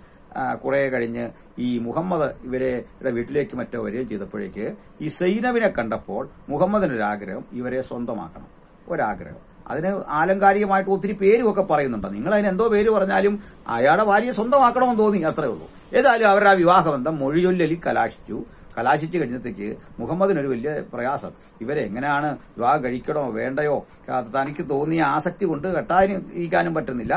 കുറെ കഴിഞ്ഞ് ഈ മുഹമ്മദ് ഇവരുടെ വീട്ടിലേക്ക് മറ്റോ വരികയും ചെയ്തപ്പോഴേക്ക് ഈ സൈനവിനെ കണ്ടപ്പോൾ മുഹമ്മദിനൊരാഗ്രഹം ഇവരെ സ്വന്തമാക്കണം. ഒരാഗ്രഹം. അതിന് ആലങ്കാരികമായിട്ട് ഒത്തിരി പേരുമൊക്കെ പറയുന്നുണ്ട്. നിങ്ങൾ അതിന് എന്തോ പേര് പറഞ്ഞാലും അയാളുടെ ഭാര്യയെ സ്വന്തമാക്കണമെന്ന് തോന്നി, അത്രേ ഉള്ളൂ. ഏതായാലും അവരുടെ ആ വിവാഹബന്ധം മൊഴിയൊല്ലലിൽ കലാശിച്ചു കഴിഞ്ഞത്തേക്ക് മുഹമ്മദിനൊരു വലിയ പ്രയാസം. ഇവരെ എങ്ങനെയാണ് വിവാഹം കഴിക്കണോ വേണ്ടയോ, തനിക്ക് തോന്നിയ ആസക്തി കൊണ്ട് കെട്ടാനിരിക്കാനും പറ്റുന്നില്ല.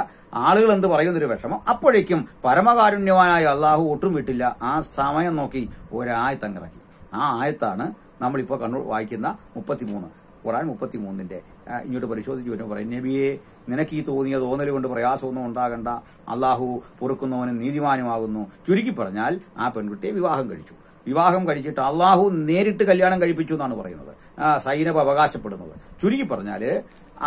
ആളുകൾ എന്ത് പറയുന്നൊരു വിഷമം. അപ്പോഴേക്കും പരമകാരുണ്യവാനായ അള്ളാഹു ഒട്ടും വിട്ടില്ല. ആ സമയം നോക്കി ഒരായത്തങ്ങിറക്കി. ആ ആയത്താണ് നമ്മളിപ്പോൾ വായിക്കുന്ന 33. ഖുർആൻ 33-ന്റെ ഇങ്ങോട്ട് പരിശോധിച്ച് വരുമ്പോൾ പറയും, നബിയെ നിനക്ക് ഈ തോന്നിയ തോന്നൽ കൊണ്ട് പ്രയാസമൊന്നും ഉണ്ടാകണ്ട, അള്ളാഹു പൊറുക്കുന്നവനും നീതിമാനുമാകുന്നു. ചുരുക്കി പറഞ്ഞാൽ ആ പെൺകുട്ടിയെ വിവാഹം കഴിച്ചു. വിവാഹം കഴിച്ചിട്ട് അള്ളാഹു നേരിട്ട് കല്യാണം കഴിപ്പിച്ചു എന്നാണ് പറയുന്നത്, സൈനബ് അവകാശപ്പെടുന്നത്. ചുരുക്കി പറഞ്ഞാല്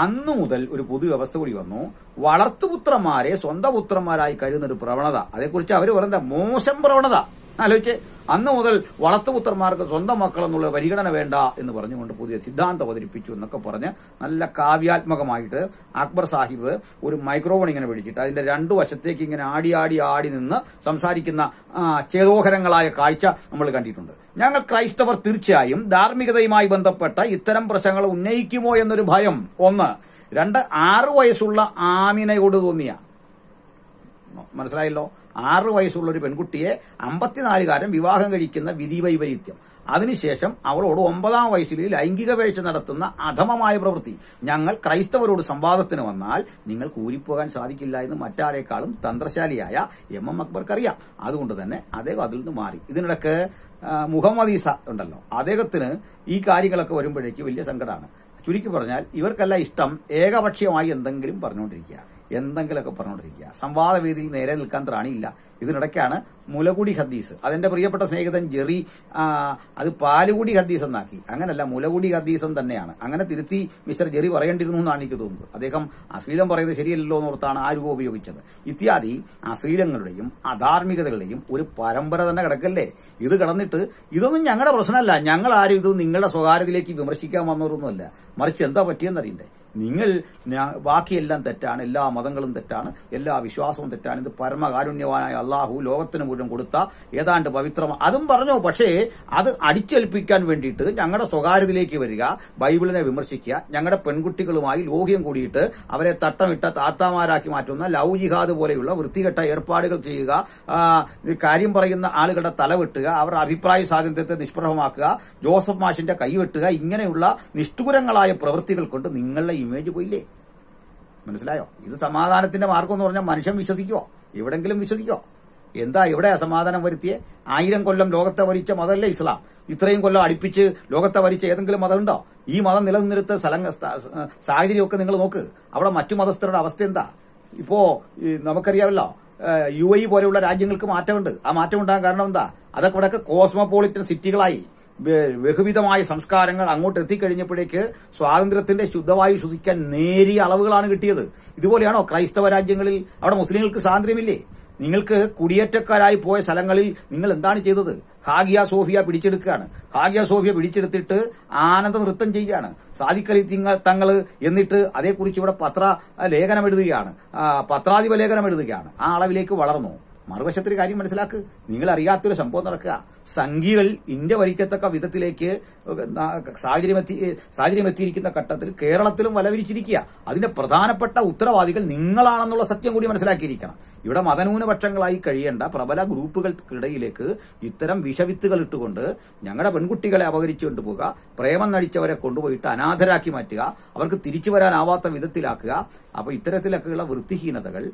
അന്നു മുതൽ ഒരു പുതു വ്യവസ്ഥ കൂടി വന്നു. വളർത്തുപുത്രന്മാരെ സ്വന്തം പുത്രന്മാരായി കരുതുന്നൊരു പ്രവണത, അതേക്കുറിച്ച് അവർ പറയുന്നത് മോശം പ്രവണത. ആലോചിച്ച് അന്ന് മുതൽ വളർത്തുപുത്രന്മാർക്ക് സ്വന്തം മക്കളെന്നുള്ള പരിഗണന വേണ്ട എന്ന് പറഞ്ഞുകൊണ്ട് പുതിയ സിദ്ധാന്തം അവതരിപ്പിച്ചു എന്നൊക്കെ പറഞ്ഞ് നല്ല കാവ്യാത്മകമായിട്ട് അക്ബർ സാഹിബ് ഒരു മൈക്രോഫോൺ ഇങ്ങനെ പിടിച്ചിട്ട് അതിന്റെ രണ്ടു വശത്തേക്ക് ഇങ്ങനെ ആടി നിന്ന് സംസാരിക്കുന്ന ചേതോഹരങ്ങളായ കാഴ്ച നമ്മൾ കണ്ടിട്ടുണ്ട്. ഞങ്ങൾ ക്രൈസ്തവർ തീർച്ചയായും ധാർമ്മികതയുമായി ബന്ധപ്പെട്ട ഇത്തരം പ്രശ്നങ്ങൾ ഉന്നയിക്കുമോ എന്നൊരു ഭയം. 1. 2. 6 വയസ്സുള്ള ആമിനയോട് തോന്നിയ മനസ്സിലായല്ലോ. 6 വയസ്സുള്ള ഒരു പെൺകുട്ടിയെ 54കാരൻ വിവാഹം കഴിക്കുന്ന വിധി വൈപരീത്യം. അതിനുശേഷം അവളോട് 9ാം വയസ്സിൽ ലൈംഗിക വീഴ്ച നടത്തുന്ന അധമമായ പ്രവൃത്തി. ഞങ്ങൾ ക്രൈസ്തവരോട് സംവാദത്തിന് വന്നാൽ നിങ്ങൾക്ക് ഊരിപ്പോകാൻ സാധിക്കില്ല എന്ന് മറ്റാരേക്കാളും തന്ത്രശാലിയായ എം അക്ബർക്കറിയാം. അതുകൊണ്ട് തന്നെ അദ്ദേഹം അതിൽ നിന്ന് മാറി. ഇതിനിടക്ക് മുഹമ്മദ് ഈസ ഉണ്ടല്ലോ, അദ്ദേഹത്തിന് ഈ കാര്യങ്ങളൊക്കെ വരുമ്പോഴേക്ക് വലിയ സങ്കടമാണ്. ചുരുക്കി പറഞ്ഞാൽ ഇവർക്കെല്ലാം ഇഷ്ടം ഏകപക്ഷീയമായി എന്തെങ്കിലും പറഞ്ഞുകൊണ്ടിരിക്കുക, എന്തെങ്കിലുമൊക്കെ പറഞ്ഞുകൊണ്ടിരിക്കുക. സംവാദവേദിയിൽ നേരെ നിൽക്കാൻ ത്രാണിയില്ല. ഇതിനിടയ്ക്കാണ് മുലകുടി ഹദീസ്. അതെന്റെ പ്രിയപ്പെട്ട സ്നേഹിതൻ ജെറി അത് പാലുകുടി ഹദീസ് എന്നാക്കി. അങ്ങനല്ല, മുലകുടി ഹദീസും തന്നെയാണ്. അങ്ങനെ തിരുത്തി മിസ്റ്റർ ജെറി പറയേണ്ടിരുന്നു എന്നാണ് എനിക്ക് തോന്നുന്നത്. അദ്ദേഹം അശ്ലീലം പറയുന്നത് ശരിയല്ലല്ലോ എന്നോർത്താണ് ആ രൂപം ഉപയോഗിച്ചത്. ഇത്യാദി അശ്ലീലങ്ങളുടെയും അധാർമികതകളുടെയും ഒരു പരമ്പര തന്നെ കിടക്കല്ലേ. ഇത് കിടന്നിട്ട് ഇതൊന്നും ഞങ്ങളുടെ പ്രശ്നമല്ല, ഞങ്ങൾ ആരും ഇത് നിങ്ങളുടെ സ്വകാര്യത്തിലേക്ക് വിമർശിക്കാൻ വന്നവരൊന്നുമല്ല, മറിച്ച് എന്താ പറ്റിയെന്നറിയണ്ടേ. നിങ്ങൾ ബാക്കിയെല്ലാം തെറ്റാണ്, എല്ലാ മതങ്ങളും തെറ്റാണ്, എല്ലാ വിശ്വാസവും തെറ്റാണ്, ഇത് പരമകാരുണ്യവാനായ അള്ളാഹു ലോകത്തിന് മുഴുവൻ കൊടുത്ത ഏതാണ്ട് പവിത്രമാണ് അതും പറഞ്ഞു. പക്ഷേ അത് അടിച്ചേൽപ്പിക്കാൻ വേണ്ടിയിട്ട് ഞങ്ങളുടെ സ്വകാര്യത്തിലേക്ക് വരിക, ബൈബിളിനെ വിമർശിക്കുക, ഞങ്ങളുടെ പെൺകുട്ടികളുമായി ലോഹ്യം കൂടിയിട്ട് അവരെ തട്ടമിട്ട താത്താമാരാക്കി മാറ്റുന്ന ലവ് ജിഹാദ് പോലെയുള്ള വൃത്തികെട്ട ഏർപ്പാടുകൾ ചെയ്യുക, കാര്യം പറയുന്ന ആളുകളുടെ തലവെട്ടുക, അവരുടെ അഭിപ്രായ സ്വാതന്ത്ര്യത്തെ നിഷ്പ്രഭമാക്കുക, ജോസഫ് മാഷിന്റെ കൈവെട്ടുക, ഇങ്ങനെയുള്ള നിഷ്ഠുരങ്ങളായ പ്രവൃത്തികൾ കൊണ്ട് നിങ്ങളുടെ ഇമേജ് പോയില്ലേ. മനസ്സിലായോ? ഇത് സമാധാനത്തിന്റെ മാർഗം എന്ന് പറഞ്ഞാൽ മനുഷ്യൻ വിശ്വസിക്കോ? എവിടെങ്കിലും വിശ്വസിക്കോ? എന്താ ഇവിടെ സമാധാനം വരുത്തിയേ? 1000 കൊല്ലം ലോകത്തെ ഭരിച്ച മതമല്ലേ ഇസ്ലാം. ഇത്രയും കൊല്ലം അടുപ്പിച്ച് ലോകത്തെ ഭരിച്ച ഏതെങ്കിലും മതമുണ്ടോ? ഈ മതം നിലനിർത്ത സാഹചര്യമൊക്കെ നിങ്ങൾ നോക്ക്. അവിടെ മറ്റു മതസ്ഥരുടെ അവസ്ഥ എന്താ? ഇപ്പോ നമുക്കറിയാമല്ലോ, UAE പോലെയുള്ള രാജ്യങ്ങൾക്ക് മാറ്റമുണ്ട്. ആ മാറ്റം ഉണ്ടാകാൻ കാരണം എന്താ? അതൊക്കെ ഇവിടെയൊക്കെ കോസ്മോപോളിറ്റൻ സിറ്റികളായി. ബഹുവിധമായ സംസ്കാരങ്ങൾ അങ്ങോട്ട് എത്തിക്കഴിഞ്ഞപ്പോഴേക്ക് സ്വാതന്ത്ര്യത്തിന്റെ ശുദ്ധവായു ശ്വസിക്കാൻ നേരിയ അളവുകളാണ് കിട്ടിയത്. ഇതുപോലെയാണോ ക്രൈസ്തവ രാജ്യങ്ങളിൽ? അവിടെ മുസ്ലിങ്ങൾക്ക് സ്വാതന്ത്ര്യമില്ലേ? നിങ്ങൾക്ക് കുടിയേറ്റക്കാരായി പോയ സ്ഥലങ്ങളിൽ നിങ്ങൾ എന്താണ് ചെയ്തത്? ഹാഗിയ സോഫിയ പിടിച്ചെടുക്കുകയാണ്. ഹാഗിയ സോഫിയ പിടിച്ചെടുത്തിട്ട് ആനന്ദ നൃത്തം ചെയ്യുകയാണ് സാദിഖ് അലി തങ്ങൾ. എന്നിട്ട് അതേക്കുറിച്ച് ഇവിടെ ലേഖനം എഴുതുകയാണ്, പത്രാധിപ ലേഖനം എഴുതുകയാണ്. ആ അളവിലേക്ക് വളർന്നു. മറുവശത്തൊരു കാര്യം മനസ്സിലാക്ക്, നിങ്ങൾ അറിയാത്തൊരു സംഭവം നടക്കുക. സംഘികൾ ഇന്ത്യ ഭരിക്കത്തക്ക വിധത്തിലേക്ക് സാഹചര്യമെത്തിയിരിക്കുന്ന ഘട്ടത്തിൽ കേരളത്തിലും വലവിരിച്ചിരിക്കുക. അതിന്റെ പ്രധാനപ്പെട്ട ഉത്തരവാദികൾ നിങ്ങളാണെന്നുള്ള സത്യം കൂടി മനസ്സിലാക്കിയിരിക്കണം. ഇവിടെ മതന്യൂനപക്ഷങ്ങളായി കഴിയേണ്ട പ്രബല ഗ്രൂപ്പുകൾക്കിടയിലേക്ക് ഇത്തരം വിഷവിത്തുകൾ ഇട്ടുകൊണ്ട് ഞങ്ങളുടെ പെൺകുട്ടികളെ അപഹരിച്ചുകൊണ്ട് പോകുക, പ്രേമം നടിച്ചവരെ കൊണ്ടുപോയിട്ട് അനാഥരാക്കി മാറ്റുക, അവർക്ക് തിരിച്ചു വരാനാവാത്ത വിധത്തിലാക്കുക. അപ്പൊ ഇത്തരത്തിലൊക്കെയുള്ള വൃത്തിഹീനതകൾ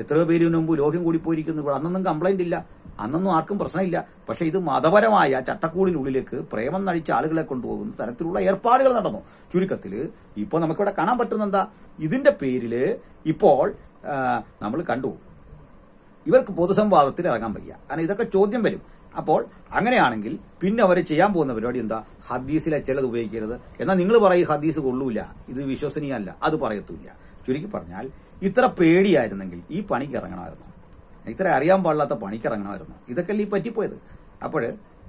എത്രയോ പേരിന് മുമ്പ് ലോഹ്യം കൂടി പോയിരിക്കുന്നു. ഇവിടെ അന്നൊന്നും കംപ്ലൈന്റ് ഇല്ല, അന്നൊന്നും ആർക്കും പ്രശ്നമില്ല. പക്ഷെ ഇത് മതപരമായ ചട്ടക്കൂടിനുള്ളിലേക്ക് പ്രേമം നടിച്ച ആളുകളെ കൊണ്ടുപോകുന്ന തരത്തിലുള്ള ഏർപ്പാടുകൾ നടന്നു. ചുരുക്കത്തില് ഇപ്പൊ നമുക്കിവിടെ കാണാൻ പറ്റുന്ന എന്താ? ഇതിന്റെ പേരില് ഇപ്പോൾ നമ്മൾ കണ്ടു ഇവർക്ക് പൊതുസംവാദത്തിൽ ഇറങ്ങാൻ വയ്യ. കാരണം ഇതൊക്കെ ചോദ്യം വരും. അപ്പോൾ അങ്ങനെയാണെങ്കിൽ പിന്നെ അവർ ചെയ്യാൻ പോകുന്ന പരിപാടി എന്താ? ഹദീസിലെ ചിലത് ഉപയോഗിക്കരുത്. എന്നാൽ നിങ്ങൾ പറയും ഹദീസ് കൊള്ളൂല, ഇത് വിശ്വസനീയമല്ല, അത് പറയത്തില്ല. ചുരുക്കി പറഞ്ഞാൽ ഇത്ര പേടിയായിരുന്നെങ്കിൽ ഈ പണിക്ക് ഇറങ്ങണമായിരുന്നു, ഇത്ര അറിയാൻ പാടില്ലാത്ത പണിക്ക് ഇറങ്ങണമായിരുന്നു. ഇതൊക്കെ ഈ പറ്റിപ്പോയത്. അപ്പോൾ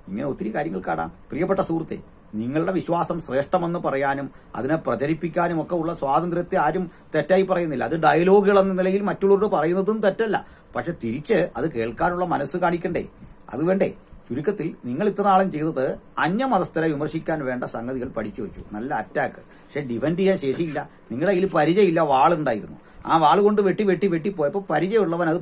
ഇങ്ങനെ ഒത്തിരി കാര്യങ്ങൾ കാണാം. പ്രിയപ്പെട്ട സുഹൃത്തെ, നിങ്ങളുടെ വിശ്വാസം ശ്രേഷ്ഠമെന്ന് പറയാനും അതിനെ പ്രചരിപ്പിക്കാനും ഒക്കെ ഉള്ള സ്വാതന്ത്ര്യത്തെ ആരും തെറ്റായി പറയുന്നില്ല. അത് ഡയലോഗുകൾ എന്ന നിലയിൽ മറ്റുള്ളവരോട് പറയുന്നതും തെറ്റല്ല. പക്ഷെ തിരിച്ച് അത് കേൾക്കാനുള്ള മനസ്സ് കാണിക്കണ്ടേ? അത് വേണ്ടേ? ചുരുക്കത്തിൽ നിങ്ങൾ ഇത്ര നാളും ചെയ്തത് അന്യമതസ്ഥരെ വിമർശിക്കാൻ വേണ്ട സംഗതികൾ പഠിച്ചു വെച്ചു. നല്ല അറ്റാക്ക്. പക്ഷെ ഡിഫെൻഡ് ചെയ്യാൻ ശേഷിയില്ല. നിങ്ങളുടെ കയ്യിൽ പരിചയമില്ല, വാളുണ്ടായിരുന്നു. ആ വാൾ കൊണ്ട് വെട്ടി പോയപ്പോൾ പരിചയമുള്ളവൻ അത്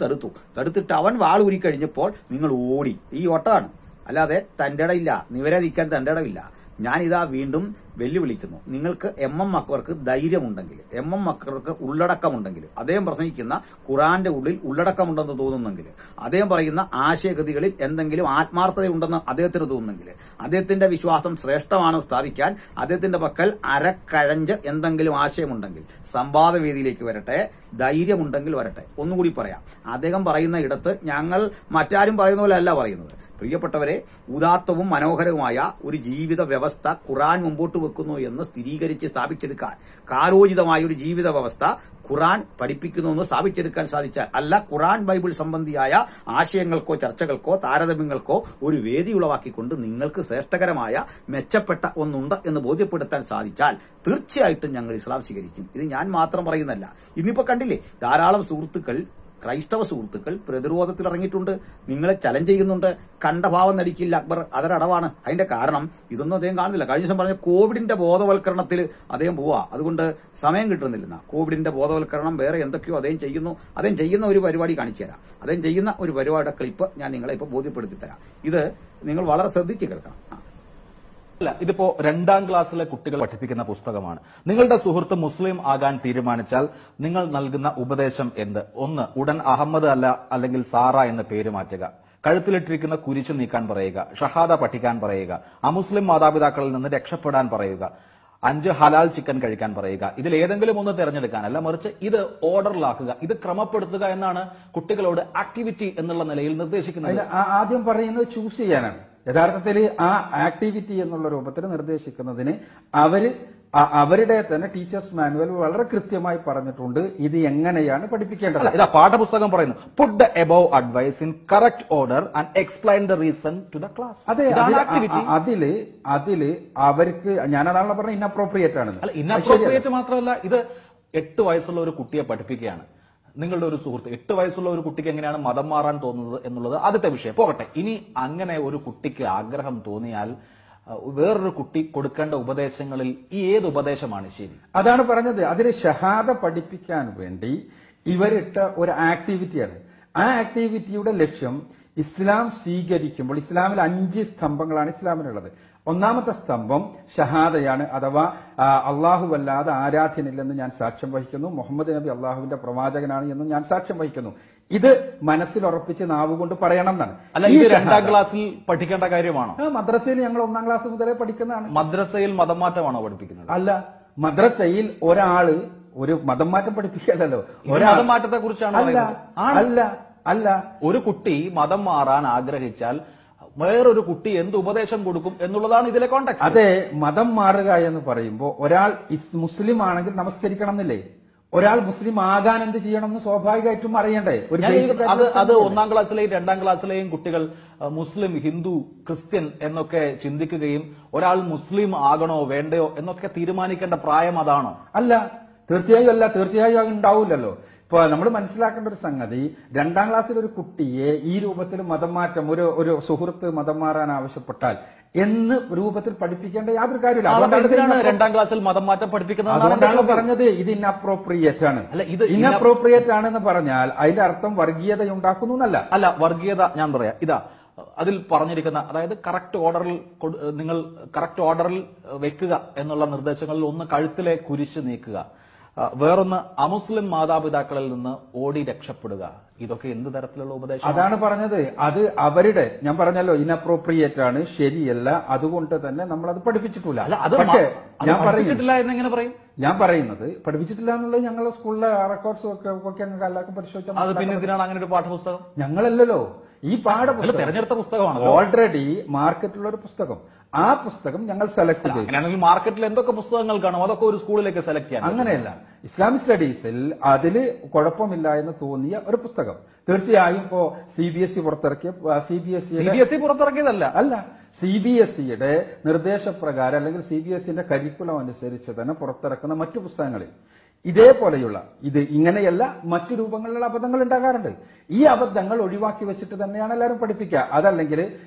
തടുത്തിട്ട് അവൻ വാൾ ഊരിക്കഴിഞ്ഞപ്പോൾ നിങ്ങൾ ഓടി. ഈ ഓട്ടമാണ്, അല്ലാതെ തന്റെ ഇടയില്ല, നിവരാതിരിക്കാൻ തന്റെ ഇടമില്ല. ഞാനിതാ വീണ്ടും വെല്ലുവിളിക്കുന്നു. നിങ്ങൾക്ക് MM അക്ബർക്ക് ധൈര്യമുണ്ടെങ്കിൽ, MM അക്ബർക്ക് ഉള്ളടക്കമുണ്ടെങ്കിൽ, അദ്ദേഹം പ്രസംഗിക്കുന്ന ഖുറാന്റെ ഉള്ളിൽ ഉള്ളടക്കമുണ്ടെന്ന് തോന്നുന്നെങ്കിൽ, അദ്ദേഹം പറയുന്ന ആശയഗതികളിൽ എന്തെങ്കിലും ആത്മാർത്ഥതയുണ്ടെന്ന് അദ്ദേഹത്തിന് തോന്നുന്നെങ്കിൽ, അദ്ദേഹത്തിന്റെ വിശ്വാസം ശ്രേഷ്ഠമാണെന്ന് സ്ഥാപിക്കാൻ അദ്ദേഹത്തിന്റെ പക്കൽ അരക്കഴഞ്ച് എന്തെങ്കിലും ആശയമുണ്ടെങ്കിൽ സംവാദവേദിയിലേക്ക് വരട്ടെ. ധൈര്യമുണ്ടെങ്കിൽ വരട്ടെ. ഒന്നുകൂടി പറയാം, അദ്ദേഹം പറയുന്ന ഇടത്ത് ഞങ്ങൾ മറ്റാരും പറയുന്ന പോലെ അല്ല പറയുന്നത്. പ്രിയപ്പെട്ടവരെ, ഉദാത്തവും മനോഹരവുമായ ഒരു ജീവിത വ്യവസ്ഥ ഖുറാൻ മുമ്പോട്ട് വെക്കുന്നു എന്ന് സ്ഥിരീകരിച്ച് സ്ഥാപിച്ചെടുക്കാൻ, കാലോചിതമായ ഒരു ജീവിത വ്യവസ്ഥ ഖുറാൻ പഠിപ്പിക്കുന്നു എന്ന് സ്ഥാപിച്ചെടുക്കാൻ സാധിച്ചാൽ, അല്ല ഖുറാൻ ബൈബിൾ സംബന്ധിയായ ആശയങ്ങൾക്കോ ചർച്ചകൾക്കോ താരതമ്യങ്ങൾക്കോ ഒരു വേദി ഉളവാക്കിക്കൊണ്ട് നിങ്ങൾക്ക് ശ്രേഷ്ഠകരമായ മെച്ചപ്പെട്ട ഒന്നുണ്ട് എന്ന് ബോധ്യപ്പെടുത്താൻ സാധിച്ചാൽ തീർച്ചയായിട്ടും ഞങ്ങൾ ഇസ്ലാം സ്വീകരിക്കും. ഇത് ഞാൻ മാത്രം പറയുന്നല്ല. ഇന്നിപ്പോ കണ്ടില്ലേ, ധാരാളം സുഹൃത്തുക്കൾ ക്രൈസ്തവ സുഹൃത്തുക്കൾ പ്രതിരോധത്തിൽ ഇറങ്ങിയിട്ടുണ്ട്, നിങ്ങളെ ചലഞ്ച് ചെയ്യുന്നുണ്ട്. കണ്ട ഭാവം നടിക്കില്ല അക്ബർ, അതൊരടവാണ്. അതിന്റെ കാരണം ഇതൊന്നും അദ്ദേഹം കാണുന്നില്ല. കഴിഞ്ഞ ദിവസം പറഞ്ഞ കോവിഡിന്റെ ബോധവൽക്കരണത്തിൽ അദ്ദേഹം പോവാ, അതുകൊണ്ട് സമയം കിട്ടുന്നില്ല. കോവിഡിന്റെ ബോധവൽക്കരണം വേറെ എന്തൊക്കെയോ അദ്ദേഹം ചെയ്യുന്നു. അദ്ദേഹം ചെയ്യുന്ന ഒരു പരിപാടി കാണിച്ചു തരാം. അദ്ദേഹം ചെയ്യുന്ന ഒരു പരിപാടിയുടെ ക്ലിപ്പ് ഞാൻ നിങ്ങളെ ഇപ്പൊ ബോധ്യപ്പെടുത്തി തരാം. ഇത് നിങ്ങൾ വളരെ ശ്രദ്ധിച്ച് കേൾക്കണം. അല്ല, ഇതിപ്പോ 2ാം ക്ലാസ്സിലെ കുട്ടികൾ പഠിപ്പിക്കുന്ന പുസ്തകമാണ്. നിങ്ങളുടെ സുഹൃത്ത് മുസ്ലിം ആകാൻ തീരുമാനിച്ചാൽ നിങ്ങൾ നൽകുന്ന ഉപദേശം എന്ത്? 1, ഉടൻ അഹമ്മദ് അല്ല അല്ലെങ്കിൽ സാറ എന്ന് പേര് മാറ്റുക, കഴുത്തിലിട്ടിരിക്കുന്ന കുരിശ് നീക്കാൻ പറയുക, ഷഹാദ പഠിക്കാൻ പറയുക, അമുസ്ലിം മാതാപിതാക്കളിൽ നിന്ന് രക്ഷപ്പെടാൻ പറയുക, 5 ഹലാൽ ചിക്കൻ കഴിക്കാൻ പറയുക. ഇതിൽ ഏതെങ്കിലും ഒന്ന് തിരഞ്ഞെടുക്കാനല്ല, മറിച്ച് ഇത് ഓർഡറിലാക്കുക, ഇത് ക്രമപ്പെടുത്തുക എന്നാണ് കുട്ടികളോട് ആക്ടിവിറ്റി എന്നുള്ള നിലയിൽ നിർദ്ദേശിക്കുന്നത്. ആദ്യം പറയുന്നത് ചൂസ് ചെയ്യാനാണ്. യഥാർത്ഥത്തിൽ ആ ആക്ടിവിറ്റി എന്നുള്ള രൂപത്തിൽ നിർദ്ദേശിക്കുന്നതിന് അവരുടെ തന്നെ ടീച്ചേഴ്സ് മാനുവൽ വളരെ കൃത്യമായി പറഞ്ഞിട്ടുണ്ട് ഇത് എങ്ങനെയാണ് പഠിപ്പിക്കേണ്ടത്. ഇതാ പാഠപുസ്തകം പറയുന്നു, put the above advice in correct order and explain the reason to the class. അതെ, അതില് അവർക്ക് ഞാനതാണല്ലോ പറഞ്ഞ ഇൻഅപ്രോപ്രിയേറ്റ് ആണ്. അല്ല, ഇൻഅപ്രോപ്രിയേറ്റ് മാത്രമല്ല, ഇത് 8 വയസ്സുള്ള ഒരു കുട്ടിയെ പഠിപ്പിക്കുകയാണ്. നിങ്ങളുടെ ഒരു സുഹൃത്ത് 8 വയസ്സുള്ള ഒരു കുട്ടിക്ക് എങ്ങനെയാണ് മതം മാറാൻ തോന്നുന്നത് എന്നുള്ളത് ആദ്യത്തെ വിഷയം പോകട്ടെ. ഇനി അങ്ങനെ ഒരു കുട്ടിക്ക് ആഗ്രഹം തോന്നിയാൽ വേറൊരു കുട്ടി കൊടുക്കേണ്ട ഉപദേശങ്ങളിൽ ഈ ഏത് ഉപദേശമാണ് ശരി? അതാണ് പറഞ്ഞത്. അതിന് ഷഹാദ പഠിപ്പിക്കാൻ വേണ്ടി ഇവരിട്ട ഒരു ആക്ടിവിറ്റിയാണ്. ആ ആക്ടിവിറ്റിയുടെ ലക്ഷ്യം ഇസ്ലാം സ്വീകരിക്കുമ്പോൾ ഇസ്ലാമിൽ 5 സ്തംഭങ്ങളാണ് ഇസ്ലാമിനുള്ളത്. ഒന്നാമത്തെ സ്തംഭം ഷഹാദയാണ്, അഥവാ അല്ലാഹുവല്ലാതെ ആരാധ്യനില്ലെന്ന് ഞാൻ സാക്ഷ്യം വഹിക്കുന്നു, മുഹമ്മദ് നബി അള്ളാഹുവിന്റെ പ്രവാചകനാണ് എന്നും ഞാൻ സാക്ഷ്യം വഹിക്കുന്നു. ഇത് മനസ്സിൽ ഉറപ്പിച്ച് നാവുകൊണ്ട് പറയണം എന്നാണ്. അല്ല, ഇത് 2ാം ക്ലാസ്സിൽ പഠിക്കേണ്ട കാര്യമാണോ? മദ്രസയിൽ ഞങ്ങൾ 1ാം ക്ലാസ് മുതലേ പഠിക്കുന്നതാണ്. മദ്രസയിൽ മതം മാറ്റമാണോ പഠിപ്പിക്കുന്നത്? അല്ല, മദ്രസയിൽ ഒരാള് ഒരു മതം മാറ്റം പഠിപ്പിക്കല്ലോ. മതം മാറ്റത്തെ കുറിച്ചാണ്. അല്ല, ഒരു കുട്ടി മതം മാറാൻ ആഗ്രഹിച്ചാൽ വേറൊരു കുട്ടി എന്ത് ഉപദേശം കൊടുക്കും എന്നുള്ളതാണ് ഇതിലെ കോണ്ടെക്സ്റ്റ്. അതെ, മതം മാറുക എന്ന് പറയുമ്പോൾ ഒരാൾ മുസ്ലിം ആണെങ്കിൽ നമസ്കരിക്കണം എന്നില്ലേ? ഒരാൾ മുസ്ലിം ആകാൻ എന്ത് ചെയ്യണം എന്ന് സ്വാഭാവികമായിട്ടും അറിയണ്ടേ? അത് 1ാം ക്ലാസ്സിലെയും 2ാം ക്ലാസ്സിലെയും കുട്ടികൾ മുസ്ലിം, ഹിന്ദു, ക്രിസ്ത്യൻ എന്നൊക്കെ ചിന്തിക്കുകയും ഒരാൾ മുസ്ലിം ആകണോ വേണ്ടയോ എന്നൊക്കെ തീരുമാനിക്കേണ്ട പ്രായം അതാണോ? അല്ല, തീർച്ചയായും ഉണ്ടാവില്ലല്ലോ. ഇപ്പൊ നമ്മൾ മനസ്സിലാക്കേണ്ട ഒരു സംഗതി, 2ാം ക്ലാസ്സിൽ ഒരു കുട്ടിയെ ഈ രൂപത്തിൽ മതം മാറ്റം ഒരു സുഹൃത്ത് മതം മാറാൻ ആവശ്യപ്പെട്ടാൽ എന്ന് രൂപത്തിൽ പഠിപ്പിക്കേണ്ട യാതൊരു കാര്യമില്ല. 2ാം ക്ലാസ്സിൽ മതം മാറ്റം പഠിപ്പിക്കുന്നത് അതുകൊണ്ടാണ് പറഞ്ഞത് ഇത് ഇൻഅപ്രോപ്രിയേറ്റ് ആണ്. ഇൻഅപ്രോപ്രിയേറ്റ് ആണെന്ന് പറഞ്ഞാൽ അതിന്റെ അർത്ഥം വർഗീയത ഉണ്ടാക്കുന്നു എന്നല്ല. അല്ല, വർഗീയത ഞാൻ പറയാം. ഇതാ അതിൽ പറഞ്ഞിരിക്കുന്ന, അതായത് കറക്റ്റ് ഓർഡറിൽ നിങ്ങൾ കറക്റ്റ് ഓർഡറിൽ വെക്കുക എന്നുള്ള നിർദ്ദേശങ്ങളിൽ ഒന്ന് കഴുത്തിലെ കുരിശ് നീക്കുക, വേറൊന്ന് അമുസ്ലിം മാതാപിതാക്കളിൽ നിന്ന് ഓടി രക്ഷപ്പെടുക. ഇതൊക്കെ എന്ത് തരത്തിലുള്ള ഉപദേശം? അതാണ് പറഞ്ഞത്. അത് അവരുടെ, ഞാൻ പറഞ്ഞല്ലോ, ഇൻഅപ്രോപ്രിയേറ്റ് ആണ്, ശരിയല്ല. അതുകൊണ്ട് തന്നെ നമ്മൾ അത് പഠിപ്പിച്ചിട്ടില്ല. പക്ഷേ ഞാൻ പഠിപ്പിച്ചിട്ടില്ല എന്നെങ്ങനെ പറയും? ഞാൻ പറയുന്നത് പഠിപ്പിച്ചിട്ടില്ല എന്നുള്ളത് ഞങ്ങളുടെ സ്കൂളിലെ റെക്കോർഡ്സ് ഒക്കെ ഞങ്ങൾക്ക് എല്ലാവർക്കും പരിശോധിച്ചാൽ. അത് പിന്നെ ഇതിനാണ് അങ്ങനെ ഒരു പാഠപുസ്തകം? ഞങ്ങളല്ലല്ലോ, ഈ പാഠപുസ്തകം തെരഞ്ഞെടുത്ത പുസ്തകമാണ്, ഓൾറെഡി മാർക്കറ്റിലുള്ള ഒരു പുസ്തകം. ആ പുസ്തകം ഞങ്ങൾ സെലക്ട് ചെയ്യും. അങ്ങനെയാണെങ്കിൽ മാർക്കറ്റിൽ എന്തൊക്കെ പുസ്തകങ്ങൾ കാണും, അതൊക്കെ ഒരു സ്കൂളിലേക്ക് സെലക്ട് ചെയ്യാം. അങ്ങനെയല്ല, ഇസ്ലാമിക് സ്റ്റഡീസിൽ അതില് കുഴപ്പമില്ല എന്ന് തോന്നിയ ഒരു പുസ്തകം തീർച്ചയായും ഇപ്പോ CBSE പുറത്തിറക്കിയ CBSE പുറത്തിറക്കിയതല്ല, അല്ല, CBSEയുടെ നിർദ്ദേശപ്രകാരം അല്ലെങ്കിൽ CBSEന്റെ കരിക്കുലം അനുസരിച്ച് തന്നെ പുറത്തിറക്കുന്ന മറ്റു പുസ്തകങ്ങളിൽ ഇതേപോലെയുള്ള ഇത് ഇങ്ങനെയല്ല മറ്റു രൂപങ്ങളിലുള്ള അബദ്ധങ്ങൾ ഉണ്ടാകാറുണ്ട്. ഈ അബദ്ധങ്ങൾ ഒഴിവാക്കി വെച്ചിട്ട് തന്നെയാണ് എല്ലാവരും പഠിപ്പിക്കുക. അതല്ലെങ്കിൽ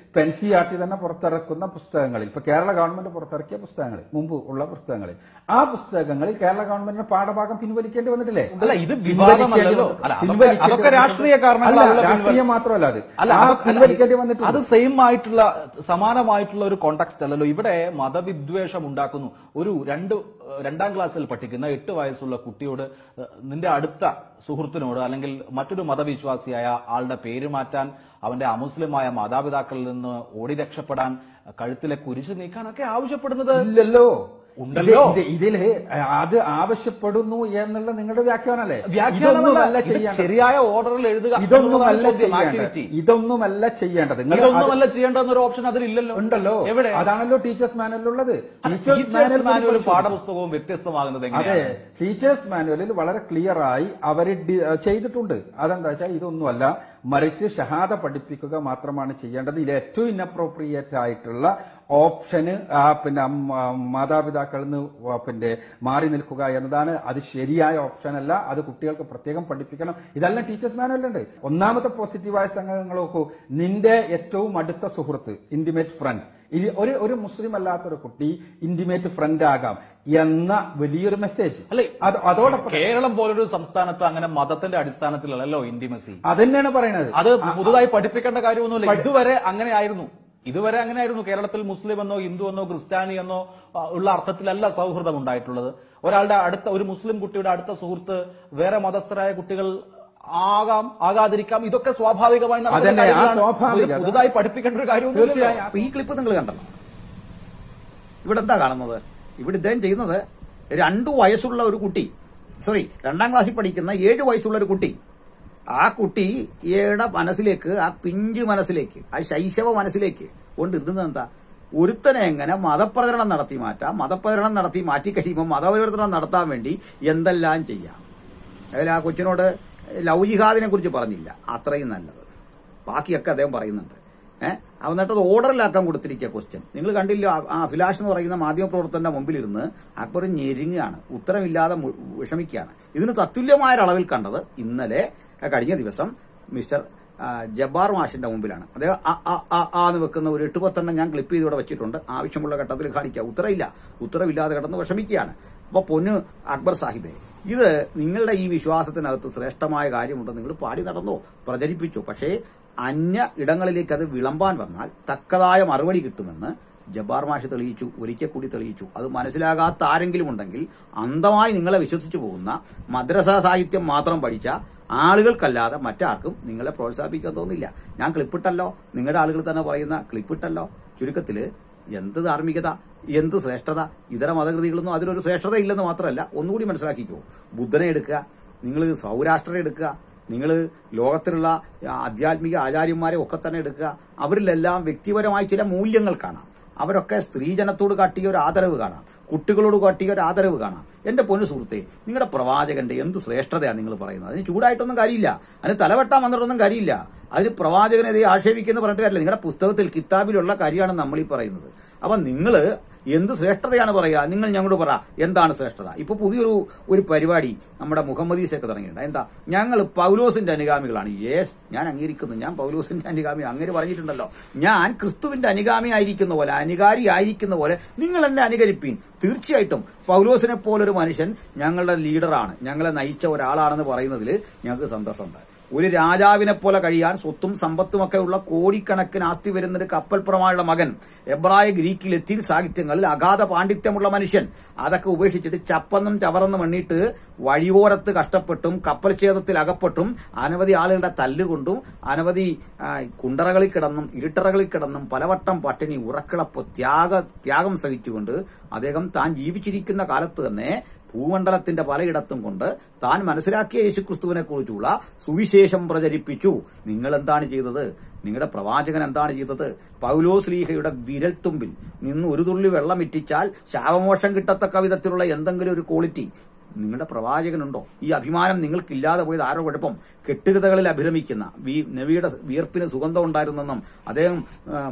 NCERT തന്നെ പുറത്തിറക്കുന്ന പുസ്തകങ്ങളിൽ, ഇപ്പൊ കേരള ഗവൺമെന്റ് പുറത്തിറക്കിയ പുസ്തകങ്ങൾ, മുമ്പ് ഉള്ള പുസ്തകങ്ങളിൽ, ആ പുസ്തകങ്ങളിൽ കേരള ഗവൺമെന്റിന് പാഠഭാഗം പിൻവലിക്കേണ്ടി വന്നിട്ടില്ലേ? അല്ല, ഇത് വിവാദമല്ലല്ലോ. അതൊക്കെ രാഷ്ട്രീയ കാരണങ്ങളാണ്. രാഷ്ട്രീയം മാത്രമല്ല, അത് പിൻവലിക്കേണ്ടി വന്നിട്ട് അത് സെയിം ആയിട്ടുള്ള സമാനമായിട്ടുള്ള ഒരു കോണ്ടെക്സ്റ്റ് അല്ലല്ലോ. ഇവിടെ മതവിദ്വേഷം ഉണ്ടാക്കുന്നു. ഒരു 2ാം ക്ലാസ്സിൽ പഠിക്കുന്ന 8 വയസ്സുള്ള കുട്ടിയോട്, നിന്റെ അടുത്ത സുഹൃത്തിനോട് അല്ലെങ്കിൽ മറ്റൊരു മതവിശ്വാസിയായ ആളുടെ പേര് മാറ്റാൻ, അവന്റെ അമുസ്ലിമായ മാതാപിതാക്കളിൽ നിന്ന് ഓടി രക്ഷപ്പെടാൻ, കഴുത്തിലെ കുരിശ് നീക്കാനൊക്കെ ആവശ്യപ്പെടുന്നത് ഇല്ലല്ലോ. ഉണ്ടല്ലോ. ഇതില് അത് ആവശ്യപ്പെടുന്നു എന്നുള്ള നിങ്ങളുടെ വ്യാഖ്യാനല്ലേ? ശരിയായ ഓർഡറിൽ എഴുതുക. ഇതൊന്നുമല്ല ചെയ്യേണ്ടത്. ഇതൊന്നുമല്ല ചെയ്യേണ്ടെന്നൊരു ഓപ്ഷൻ അതിലില്ലല്ലോ. ഉണ്ടല്ലോ. എവിടെ? അതാണല്ലോ ടീച്ചേഴ്സ് മാനുവലുള്ളത്. ടീച്ചേഴ്സ് മാനുവലും പാഠപുസ്തകവും വ്യത്യസ്തമാകുന്നത് അതെ, ടീച്ചേഴ്സ് മാനുവലിൽ വളരെ ക്ലിയർ ആയി അവർ ചെയ്തിട്ടുണ്ട്. അതെന്താ വെച്ചാൽ ഇതൊന്നുമല്ല, മറിച്ച് ഷഹാദ പഠിപ്പിക്കുക മാത്രമാണ് ചെയ്യേണ്ടത്. ഇതിൽ ഏറ്റവും ഇൻഅപ്രോപ്രിയേറ്റ് ആയിട്ടുള്ള ഓപ്ഷന് പിന്നെ മാതാപിതാക്കളിൽ നിന്ന് മാറി നിൽക്കുക എന്നതാണ്. അത് ശരിയായ ഓപ്ഷൻ അല്ല. അത് കുട്ടികൾക്ക് പ്രത്യേകം പഠിപ്പിക്കണം. ഇതെല്ലാം ടീച്ചേഴ്സ് മാനുവലുണ്ട്. ഒന്നാമത്തെ പോസിറ്റീവായ സംഘങ്ങൾ നോക്കൂ. നിന്റെ ഏറ്റവും അടുത്ത സുഹൃത്ത്, ഇന്റിമേറ്റ് ഫ്രണ്ട്, ഒരു മുസ്ലിം അല്ലാത്തൊരു കുട്ടി ഇന്റിമേറ്റ് ഫ്രണ്ട് ആകാം എന്ന വലിയൊരു മെസ്സേജ് അല്ലെ. അതോടൊപ്പം കേരളം പോലൊരു സംസ്ഥാനത്ത് അങ്ങനെ മതത്തിന്റെ അടിസ്ഥാനത്തിലല്ലോ ഇന്റിമസി. അതന്നെയാണ് പറയുന്നത്. അത് പുതുതായി പഠിപ്പിക്കേണ്ട കാര്യമൊന്നുമില്ല. ഇതുവരെ അങ്ങനെയായിരുന്നു. കേരളത്തിൽ മുസ്ലിം എന്നോ ഹിന്ദു എന്നോ ക്രിസ്ത്യാനി എന്നോ ഉള്ള അർത്ഥത്തിലല്ല സൗഹൃദം ഉണ്ടായിട്ടുള്ളത്. ഒരു മുസ്ലിം കുട്ടിയുടെ അടുത്ത സുഹൃത്ത് വേറെ മതസ്ഥരായ കുട്ടികൾ ആകാതിരിക്കാം. ഇതൊക്കെ സ്വാഭാവികമായി പുതുതായി പഠിപ്പിക്കേണ്ട ഒരു കാര്യം. തീർച്ചയായും ഈ ക്ലിപ്പ് നിങ്ങൾ കണ്ടല്ലോ. ഇവിടെ എന്താ കാണുന്നത്? ഇവിടെ ഇദ്ദേഹം ചെയ്യുന്നത് 2 വയസ്സുള്ള ഒരു കുട്ടി, 2ാം ക്ലാസ്സിൽ പഠിക്കുന്ന 7 വയസ്സുള്ള ഒരു കുട്ടി, ആ കുട്ടിയുടെ മനസ്സിലേക്ക്, ആ പിഞ്ചു മനസ്സിലേക്ക്, ആ ശൈശവ മനസ്സിലേക്ക് കൊണ്ടിരുന്നത് എന്താ? ഒരുത്തനെ എങ്ങനെ മതപ്രചരണം നടത്തി മാറ്റാം, മതപ്രചരണം നടത്തി മാറ്റിക്കഴിയുമ്പോൾ മതപരിവർത്തനം നടത്താൻ വേണ്ടി എന്തെല്ലാം ചെയ്യാം. അതിൽ ആ കൊച്ചിനോട് ലവ് ജിഹാദിനെ കുറിച്ച് പറഞ്ഞില്ല, അത്രയും നല്ലത്. ബാക്കിയൊക്കെ അദ്ദേഹം പറയുന്നുണ്ട്. എന്നിട്ട് അത് ഓർഡറിലാക്കാൻ കൊടുത്തിരിക്കുക ക്വസ്റ്റ്യൻ. നിങ്ങൾ കണ്ടില്ല, ആ അഭിലാഷ് എന്ന് പറയുന്ന മാധ്യമപ്രവർത്തകന്റെ മുമ്പിലിരുന്ന് അക്ബർ ഞെരുങ്ങുകയാണ്, ഉത്തരമില്ലാതെ വിഷമിക്കുകയാണ്. ഇതിന് തത്തുല്യമായ ഒരളവിൽ കണ്ടത് ഇന്നലെ കഴിഞ്ഞ ദിവസം മിസ്റ്റർ ജബ്ബാർ മാഷിന്റെ മുമ്പിലാണ്. അദ്ദേഹം എന്ന് വെക്കുന്ന ഒരു 8-10 ഞാൻ ക്ലിപ്പ് ചെയ്ത് ഇവിടെ വെച്ചിട്ടുണ്ട്. ആവശ്യമുള്ള ഘട്ടത്തിൽ കാണിക്കുക. ഉത്തരവില്ലാതെ കിടന്ന് വിഷമിക്കുകയാണ്. അപ്പൊ പൊന്നു അക്ബർ സാഹിബേ, ഇത് നിങ്ങളുടെ ഈ വിശ്വാസത്തിനകത്ത് ശ്രേഷ്ഠമായ കാര്യമുണ്ട്, നിങ്ങൾ പാടി നടന്നോ, പ്രചരിപ്പിച്ചു. പക്ഷേ അന്യ ഇടങ്ങളിലേക്ക് അത് വിളമ്പാൻ വന്നാൽ തക്കതായ മറുപടി കിട്ടുമെന്ന് ജബ്ബാർ മാഷ് തെളിയിച്ചു, ഒരിക്കൽ കൂടി തെളിയിച്ചു. അത് മനസ്സിലാകാത്ത ആരെങ്കിലും ഉണ്ടെങ്കിൽ അന്ധമായി നിങ്ങളെ വിശ്വസിച്ചു പോകുന്ന മദ്രസ സാഹിത്യം മാത്രം പഠിച്ച ആളുകൾക്കല്ലാതെ മറ്റാർക്കും നിങ്ങളെ പ്രോത്സാഹിപ്പിക്കാൻ തോന്നില്ല. ഞാൻ ക്ലിപ്പിട്ടല്ലോ, നിങ്ങളുടെ ആളുകൾ തന്നെ പറയുന്ന ക്ലിപ്പിട്ടല്ലോ. ചുരുക്കത്തില് എന്ത് ധാർമ്മികത, എന്ത് ശ്രേഷ്ഠത. ഇതര മതകൃതികളൊന്നും അതിലൊരു ശ്രേഷ്ഠത ഇല്ലെന്ന് മാത്രമല്ല, ഒന്നുകൂടി മനസ്സിലാക്കിക്കോ. ബുദ്ധനെ എടുക്കുക, നിങ്ങൾ സൗരാഷ്ട്രനെ എടുക്കുക, നിങ്ങൾ ലോകത്തിലുള്ള ആധ്യാത്മിക ആചാര്യന്മാരെ ഒക്കെ തന്നെ എടുക്കുക. അവരിലെല്ലാം വ്യക്തിപരമായ ചില മൂല്യങ്ങൾ കാണാം. അവരൊക്കെ സ്ത്രീജനത്തോട് കാട്ടിയ ഒരു ആദരവ് കാണാം, കുട്ടികളോട് കാട്ടിയ ഒരു ആദരവ് കാണാം. എന്റെ പൊന്നു സുഹൃത്തെ, നിങ്ങളുടെ പ്രവാചകന്റെ എന്ത് ശ്രേഷ്ഠതയാണ് നിങ്ങൾ പറയുന്നത്? അതിന് ചൂടായിട്ടൊന്നും കാര്യമില്ല, അതിന് തലവെട്ടാൻ വന്നിട്ടൊന്നും കാര്യമില്ല. അതിന് പ്രവാചകനെതിരെ ആക്ഷേപിക്കുന്ന പറഞ്ഞിട്ട് കാര്യമില്ല. നിങ്ങളുടെ പുസ്തകത്തിൽ കിതാബിലുള്ള കാര്യമാണ് നമ്മൾ ഈ പറയുന്നത്. അപ്പൊ നിങ്ങൾ എന്ത് ശ്രേഷ്ഠതയാണ് പറയുക? നിങ്ങൾ ഞങ്ങളോട് പറ, എന്താണ് ശ്രേഷ്ഠത? ഇപ്പൊ പുതിയൊരു പരിപാടി നമ്മുടെ മുഹമ്മദീസൊക്കെ തുടങ്ങിയിട്ടുണ്ട്. എന്താ? ഞങ്ങൾ പൗലോസിന്റെ അനുഗാമികളാണ്. യേസ്, ഞാൻ അംഗീകരിക്കുന്നു, ഞാൻ പൗലോസിന്റെ അനുഗാമി. അങ്ങനെ പറഞ്ഞിട്ടുണ്ടല്ലോ. ഞാൻ ക്രിസ്തുവിന്റെ അനുഗാമി ആയിരിക്കുന്ന പോലെ, അനുകാരി ആയിരിക്കുന്ന പോലെ നിങ്ങൾ എന്നെ അനുകരിപ്പീൻ. തീർച്ചയായിട്ടും പൗലോസിനെ പോലൊരു മനുഷ്യൻ ഞങ്ങളുടെ ലീഡറാണ്, ഞങ്ങളെ നയിച്ച ഒരാളാണെന്ന് പറയുന്നതിൽ ഞങ്ങൾക്ക് സന്തോഷമുണ്ട്. ഒരു രാജാവിനെ പോലെ കഴിയാൻ സ്വത്തും സമ്പത്തുമൊക്കെ ഉള്ള കോടിക്കണക്കിന് ആസ്തി വരുന്നൊരു കപ്പൽപ്രമാണിയുടെ മകൻ, എബ്രായ ഗ്രീക്ക് ലത്തീൻ സാഹിത്യങ്ങളിൽ അഗാധ പാണ്ഡിത്യമുള്ള മനുഷ്യൻ, അതൊക്കെ ഉപേക്ഷിച്ചിട്ട് ചപ്പന്നും ചവറന്നും എണ്ണിയിട്ട് വഴിയോരത്ത് കഷ്ടപ്പെട്ടും കപ്പൽ ഛേദത്തിൽ അകപ്പെട്ടും അനവധി ആളുകളുടെ തല്ലുകൊണ്ടും അനവധി കുണ്ടറകളിൽ കിടന്നും ഇരുട്ടറകളിൽ കിടന്നും പലവട്ടം പട്ടിണി ഉറക്കിളപ്പ് ത്യാഗം സഹിച്ചുകൊണ്ട് അദ്ദേഹം താൻ ജീവിച്ചിരിക്കുന്ന കാലത്ത് തന്നെ ഭൂമണ്ഡലത്തിന്റെ പലയിടത്തും കൊണ്ട് താൻ മനസ്സിലാക്കിയ യേശുക്രിസ്തുവിനെ കുറിച്ചുള്ള സുവിശേഷം പ്രചരിപ്പിച്ചു. നിങ്ങൾ എന്താണ് ചെയ്തത്? നിങ്ങളുടെ പ്രവാചകൻ എന്താണ് ചെയ്തത്? പൗലോസ് ലീഹയുടെ വിരൽത്തുമ്പിൽ നിന്ന് ഒരു തുള്ളി വെള്ളം ഇറ്റിച്ചാൽ ശാപമോക്ഷം കിട്ടത്തക്ക വിധത്തിലുള്ള എന്തെങ്കിലും ഒരു ക്വാളിറ്റി നിങ്ങളുടെ പ്രവാചകനുണ്ടോ? ഈ അഭിമാനം നിങ്ങൾക്കില്ലാതെ പോയത് ആരോ കുഴപ്പം? കെട്ടുകഥകളിൽ അഭിരമിക്കുന്ന നബിയുടെ വിയർപ്പിന് സുഗന്ധം ഉണ്ടായിരുന്നെന്നും അദ്ദേഹം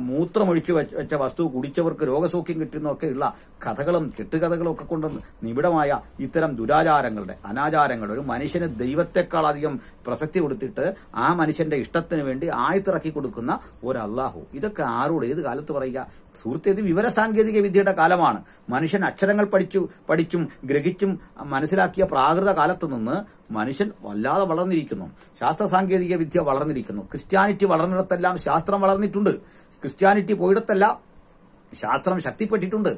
മൂത്രമൊഴിച്ചു വെച്ച വസ്തു കുടിച്ചവർക്ക് രോഗസൗഖ്യം കിട്ടുന്നൊക്കെയുള്ള കഥകളും കെട്ടുകഥകളും ഒക്കെ കൊണ്ട് നിബിഡമായ ഇത്തരം ദുരാചാരങ്ങളുടെ, അനാചാരങ്ങളുടെ, ഒരു മനുഷ്യന് ദൈവത്തെക്കാൾ അധികം പ്രസക്തി കൊടുത്തിട്ട് ആ മനുഷ്യന്റെ ഇഷ്ടത്തിന് വേണ്ടി ആയത്തിറക്കി കൊടുക്കുന്ന ഒരു അള്ളാഹു, ഇതൊക്കെ ആരോട് ഏത് കാലത്ത് പറയുക? സുഹൃത്തെ, ഇത് വിവരസാങ്കേതിക വിദ്യയുടെ കാലമാണ്. മനുഷ്യൻ അക്ഷരങ്ങൾ പഠിച്ചും ഗ്രഹിച്ചും മനസ്സിലാക്കിയ പ്രാകൃത കാലത്ത് നിന്ന് മനുഷ്യൻ വല്ലാതെ വളർന്നിരിക്കുന്നു. ശാസ്ത്ര സാങ്കേതിക വിദ്യ വളർന്നിരിക്കുന്നു. ക്രിസ്ത്യാനിറ്റി വളർന്നിടത്തെല്ലാം ശാസ്ത്രം വളർന്നിട്ടുണ്ട്. ക്രിസ്ത്യാനിറ്റി പോയിടത്തെല്ലാം ശാസ്ത്രം ശക്തിപ്പെട്ടിട്ടുണ്ട്.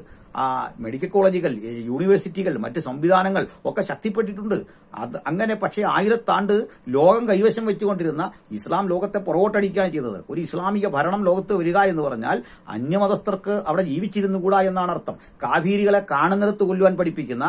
മെഡിക്കൽ കോളേജുകൾ, യൂണിവേഴ്സിറ്റികൾ, മറ്റ് സംവിധാനങ്ങൾ ഒക്കെ ശക്തിപ്പെട്ടിട്ടുണ്ട്. അത് അങ്ങനെ. പക്ഷേ 1000 ആണ്ട് ലോകം കൈവശം വെച്ചുകൊണ്ടിരുന്ന ഇസ്ലാം ലോകത്തെ പുറകോട്ടടിക്കുകയാണ് ചെയ്തത്. ഒരു ഇസ്ലാമിക ഭരണം ലോകത്ത് വരിക എന്ന് പറഞ്ഞാൽ അന്യമതസ്ഥർക്ക് അവിടെ ജീവിച്ചിരുന്നുകൂടാ എന്നാണ് അർത്ഥം. കാഫീരികളെ കാണുന്നിടത്ത് കൊല്ലുവാൻ പഠിപ്പിക്കുന്ന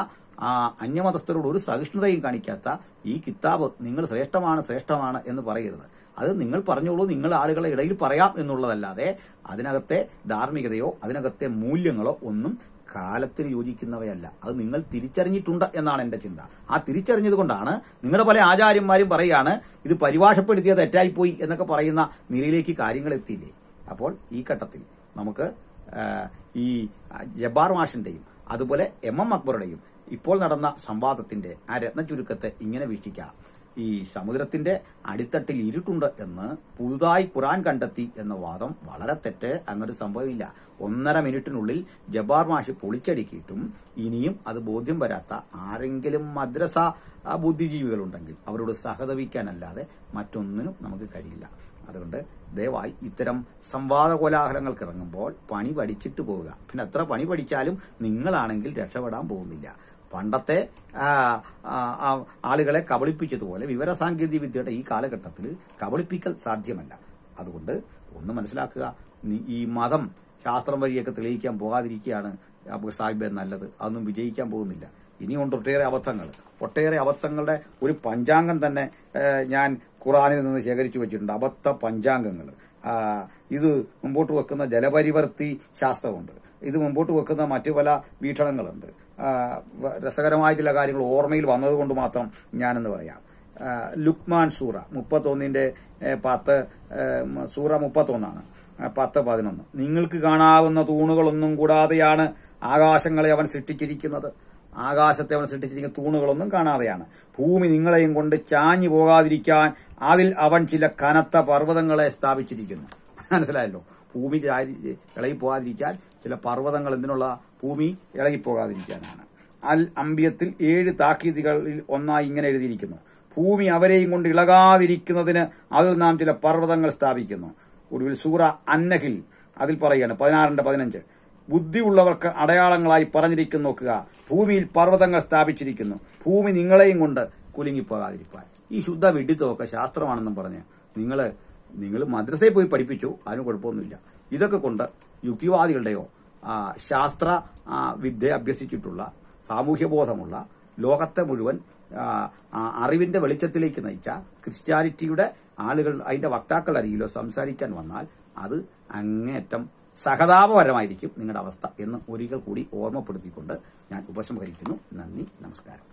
അന്യമതസ്ഥരോട് ഒരു സഹിഷ്ണുതയും കാണിക്കാത്ത ഈ കിതാബ് നിങ്ങൾ ശ്രേഷ്ഠമാണ് എന്ന് പറയരുത്. അത് നിങ്ങൾ പറഞ്ഞോളൂ, നിങ്ങൾ ആളുകളെ ഇടയിൽ പറയാം എന്നുള്ളതല്ലാതെ അതിനകത്തെ ധാർമ്മികതയോ അതിനകത്തെ മൂല്യങ്ങളോ ഒന്നും കാലത്തിന് യോജിക്കുന്നവയല്ല. അത് നിങ്ങൾ തിരിച്ചറിഞ്ഞിട്ടുണ്ട് എന്നാണ് എന്റെ ചിന്ത. ആ തിരിച്ചറിഞ്ഞത് കൊണ്ടാണ് നിങ്ങളുടെ പല ആചാര്യന്മാരും പറയുകയാണ് ഇത് പരിഭാഷപ്പെടുത്തിയത് തെറ്റായിപ്പോയി എന്നൊക്കെ പറയുന്ന നിലയിലേക്ക് കാര്യങ്ങൾ എത്തിയില്ലേ. അപ്പോൾ ഈ ഘട്ടത്തിൽ നമുക്ക് ഈ ജബ്ബാർ മാഷിന്റെയും അതുപോലെ MM അക്ബറുടെയും ഇപ്പോൾ നടന്ന സംവാദത്തിന്റെ ആ രത്നചുരുക്കത്തെ ഇങ്ങനെ വീക്ഷിക്കാം. ഈ സമുദ്രത്തിന്റെ അടിത്തട്ടിൽ ഇരുട്ടുണ്ട് എന്ന് പുതുതായി ഖുർആൻ കണ്ടെത്തി എന്ന വാദം വളരെ തെറ്റ്. അങ്ങനൊരു സംഭവമില്ല. 1.5 മിനിറ്റിനുള്ളിൽ ജബ്ബാർ മാഷ് പൊളിച്ചടുക്കിയിട്ടും ഇനിയും അത് ബോധ്യം വരാത്ത ആരെങ്കിലും മദ്രസ ബുദ്ധിജീവികളുണ്ടെങ്കിൽ അവരോട് സഹതപിക്കാനല്ലാതെ മറ്റൊന്നിനും നമുക്ക് കഴിയില്ല. അതുകൊണ്ട് ദയവായി ഇത്തരം സംവാദ കോലാഹലങ്ങൾക്ക് ഇറങ്ങുമ്പോൾ പണി പഠിച്ചിട്ട് പോവുക. പിന്നെ എത്ര പണി പഠിച്ചാലും നിങ്ങളാണെങ്കിൽ രക്ഷപ്പെടാൻ പോകുന്നില്ല. പണ്ടത്തെ ആളുകളെ കബളിപ്പിച്ചതുപോലെ വിവരസാങ്കേതിക വിദ്യയുടെ ഈ കാലഘട്ടത്തിൽ കബളിപ്പിക്കൽ സാധ്യമല്ല. അതുകൊണ്ട് ഒന്ന് മനസ്സിലാക്കുക, ഈ മതം ശാസ്ത്രം വഴിയൊക്കെ തെളിയിക്കാൻ പോകാതിരിക്കുകയാണ് സാഹിബ് നല്ലത്. അതൊന്നും വിജയിക്കാൻ പോകുന്നില്ല. ഇനിയുണ്ട് ഒട്ടേറെ അബദ്ധങ്ങളുടെ ഒരു പഞ്ചാംഗം തന്നെ ഞാൻ ഖുറാനിൽ നിന്ന് ശേഖരിച്ചു വെച്ചിട്ടുണ്ട്. അബദ്ധ പഞ്ചാംഗങ്ങൾ. ഇത് മുമ്പോട്ട് വെക്കുന്ന ജലപരിവർത്തി ശാസ്ത്രമുണ്ട്. ഇത് മുമ്പോട്ട് വെക്കുന്ന മറ്റു പല വീക്ഷണങ്ങളുണ്ട്. രസകരമായ ചില കാര്യങ്ങൾ ഓർമ്മയിൽ വന്നതുകൊണ്ട് മാത്രം ഞാനെന്ന് പറയാം. ലുക്മാൻ സൂറ 31-10 സൂറ 31 10-11 നിങ്ങൾക്ക് കാണാവുന്ന തൂണുകളൊന്നും കൂടാതെയാണ് ആകാശങ്ങളെ അവൻ സൃഷ്ടിച്ചിരിക്കുന്നത്. ആകാശത്തെ അവൻ സൃഷ്ടിച്ചിരിക്കുന്ന തൂണുകളൊന്നും കാണാതെയാണ്. ഭൂമി നിങ്ങളെയും കൊണ്ട് ചാഞ്ഞു പോകാതിരിക്കാൻ അതിൽ അവൻ ചില കനത്ത പർവ്വതങ്ങളെ സ്ഥാപിച്ചിരിക്കുന്നു. മനസ്സിലായല്ലോ? ഭൂമി ഇളകിപ്പോകാതിരിക്കാൻ ചില പർവ്വതങ്ങൾ എന്തിനുള്ള? ഭൂമി ഇളകിപ്പോകാതിരിക്കാനാണ്. അൽ അംബിയത്തിൽ 7 താക്കീതുകളിൽ ഒന്നായി ഇങ്ങനെ എഴുതിയിരിക്കുന്നു: ഭൂമി അവരെയും കൊണ്ട് ഇളകാതിരിക്കുന്നതിന് അതിൽ നാം ചില പർവ്വതങ്ങൾ സ്ഥാപിക്കുന്നു. ഒടുവിൽ സൂറ അന്നഹിൽ അതിൽ പറയുകയാണ് 16-15 ബുദ്ധിയുള്ളവർക്ക് അടയാളങ്ങളായി പറഞ്ഞിരിക്കുന്നു. നോക്കുക, ഭൂമിയിൽ പർവ്വതങ്ങൾ സ്ഥാപിച്ചിരിക്കുന്നു, ഭൂമി നിങ്ങളെയും കൊണ്ട് കുലുങ്ങിപ്പോകാതിരിക്കാൻ. ഈ ശുദ്ധ വിഡിത്തമൊക്കെ ശാസ്ത്രമാണെന്നും പറഞ്ഞ് നിങ്ങൾ മദ്രസയിൽ പോയി പഠിപ്പിച്ചു, അതിന് കുഴപ്പമൊന്നുമില്ല. ഇതൊക്കെ കൊണ്ട് യുക്തിവാദികളുടെയോ ശാസ്ത്ര വിദ്യ അഭ്യസിച്ചിട്ടുള്ള സാമൂഹ്യബോധമുള്ള ലോകത്തെ മുഴുവൻ അറിവിന്റെ വെളിച്ചത്തിലേക്ക് നയിച്ച ക്രിസ്ത്യാനിറ്റിയുടെ ആളുകൾ അതിന്റെ വക്താക്കളുടെ അരികിലോ സംസാരിക്കാൻ വന്നാൽ അത് അങ്ങേയറ്റം സഹതാപപരമായിരിക്കും നിങ്ങളുടെ അവസ്ഥ എന്ന് ഒരിക്കൽ കൂടി ഓർമ്മപ്പെടുത്തിക്കൊണ്ട് ഞാൻ ഉപസംഹരിക്കുന്നു. നന്ദി, നമസ്കാരം.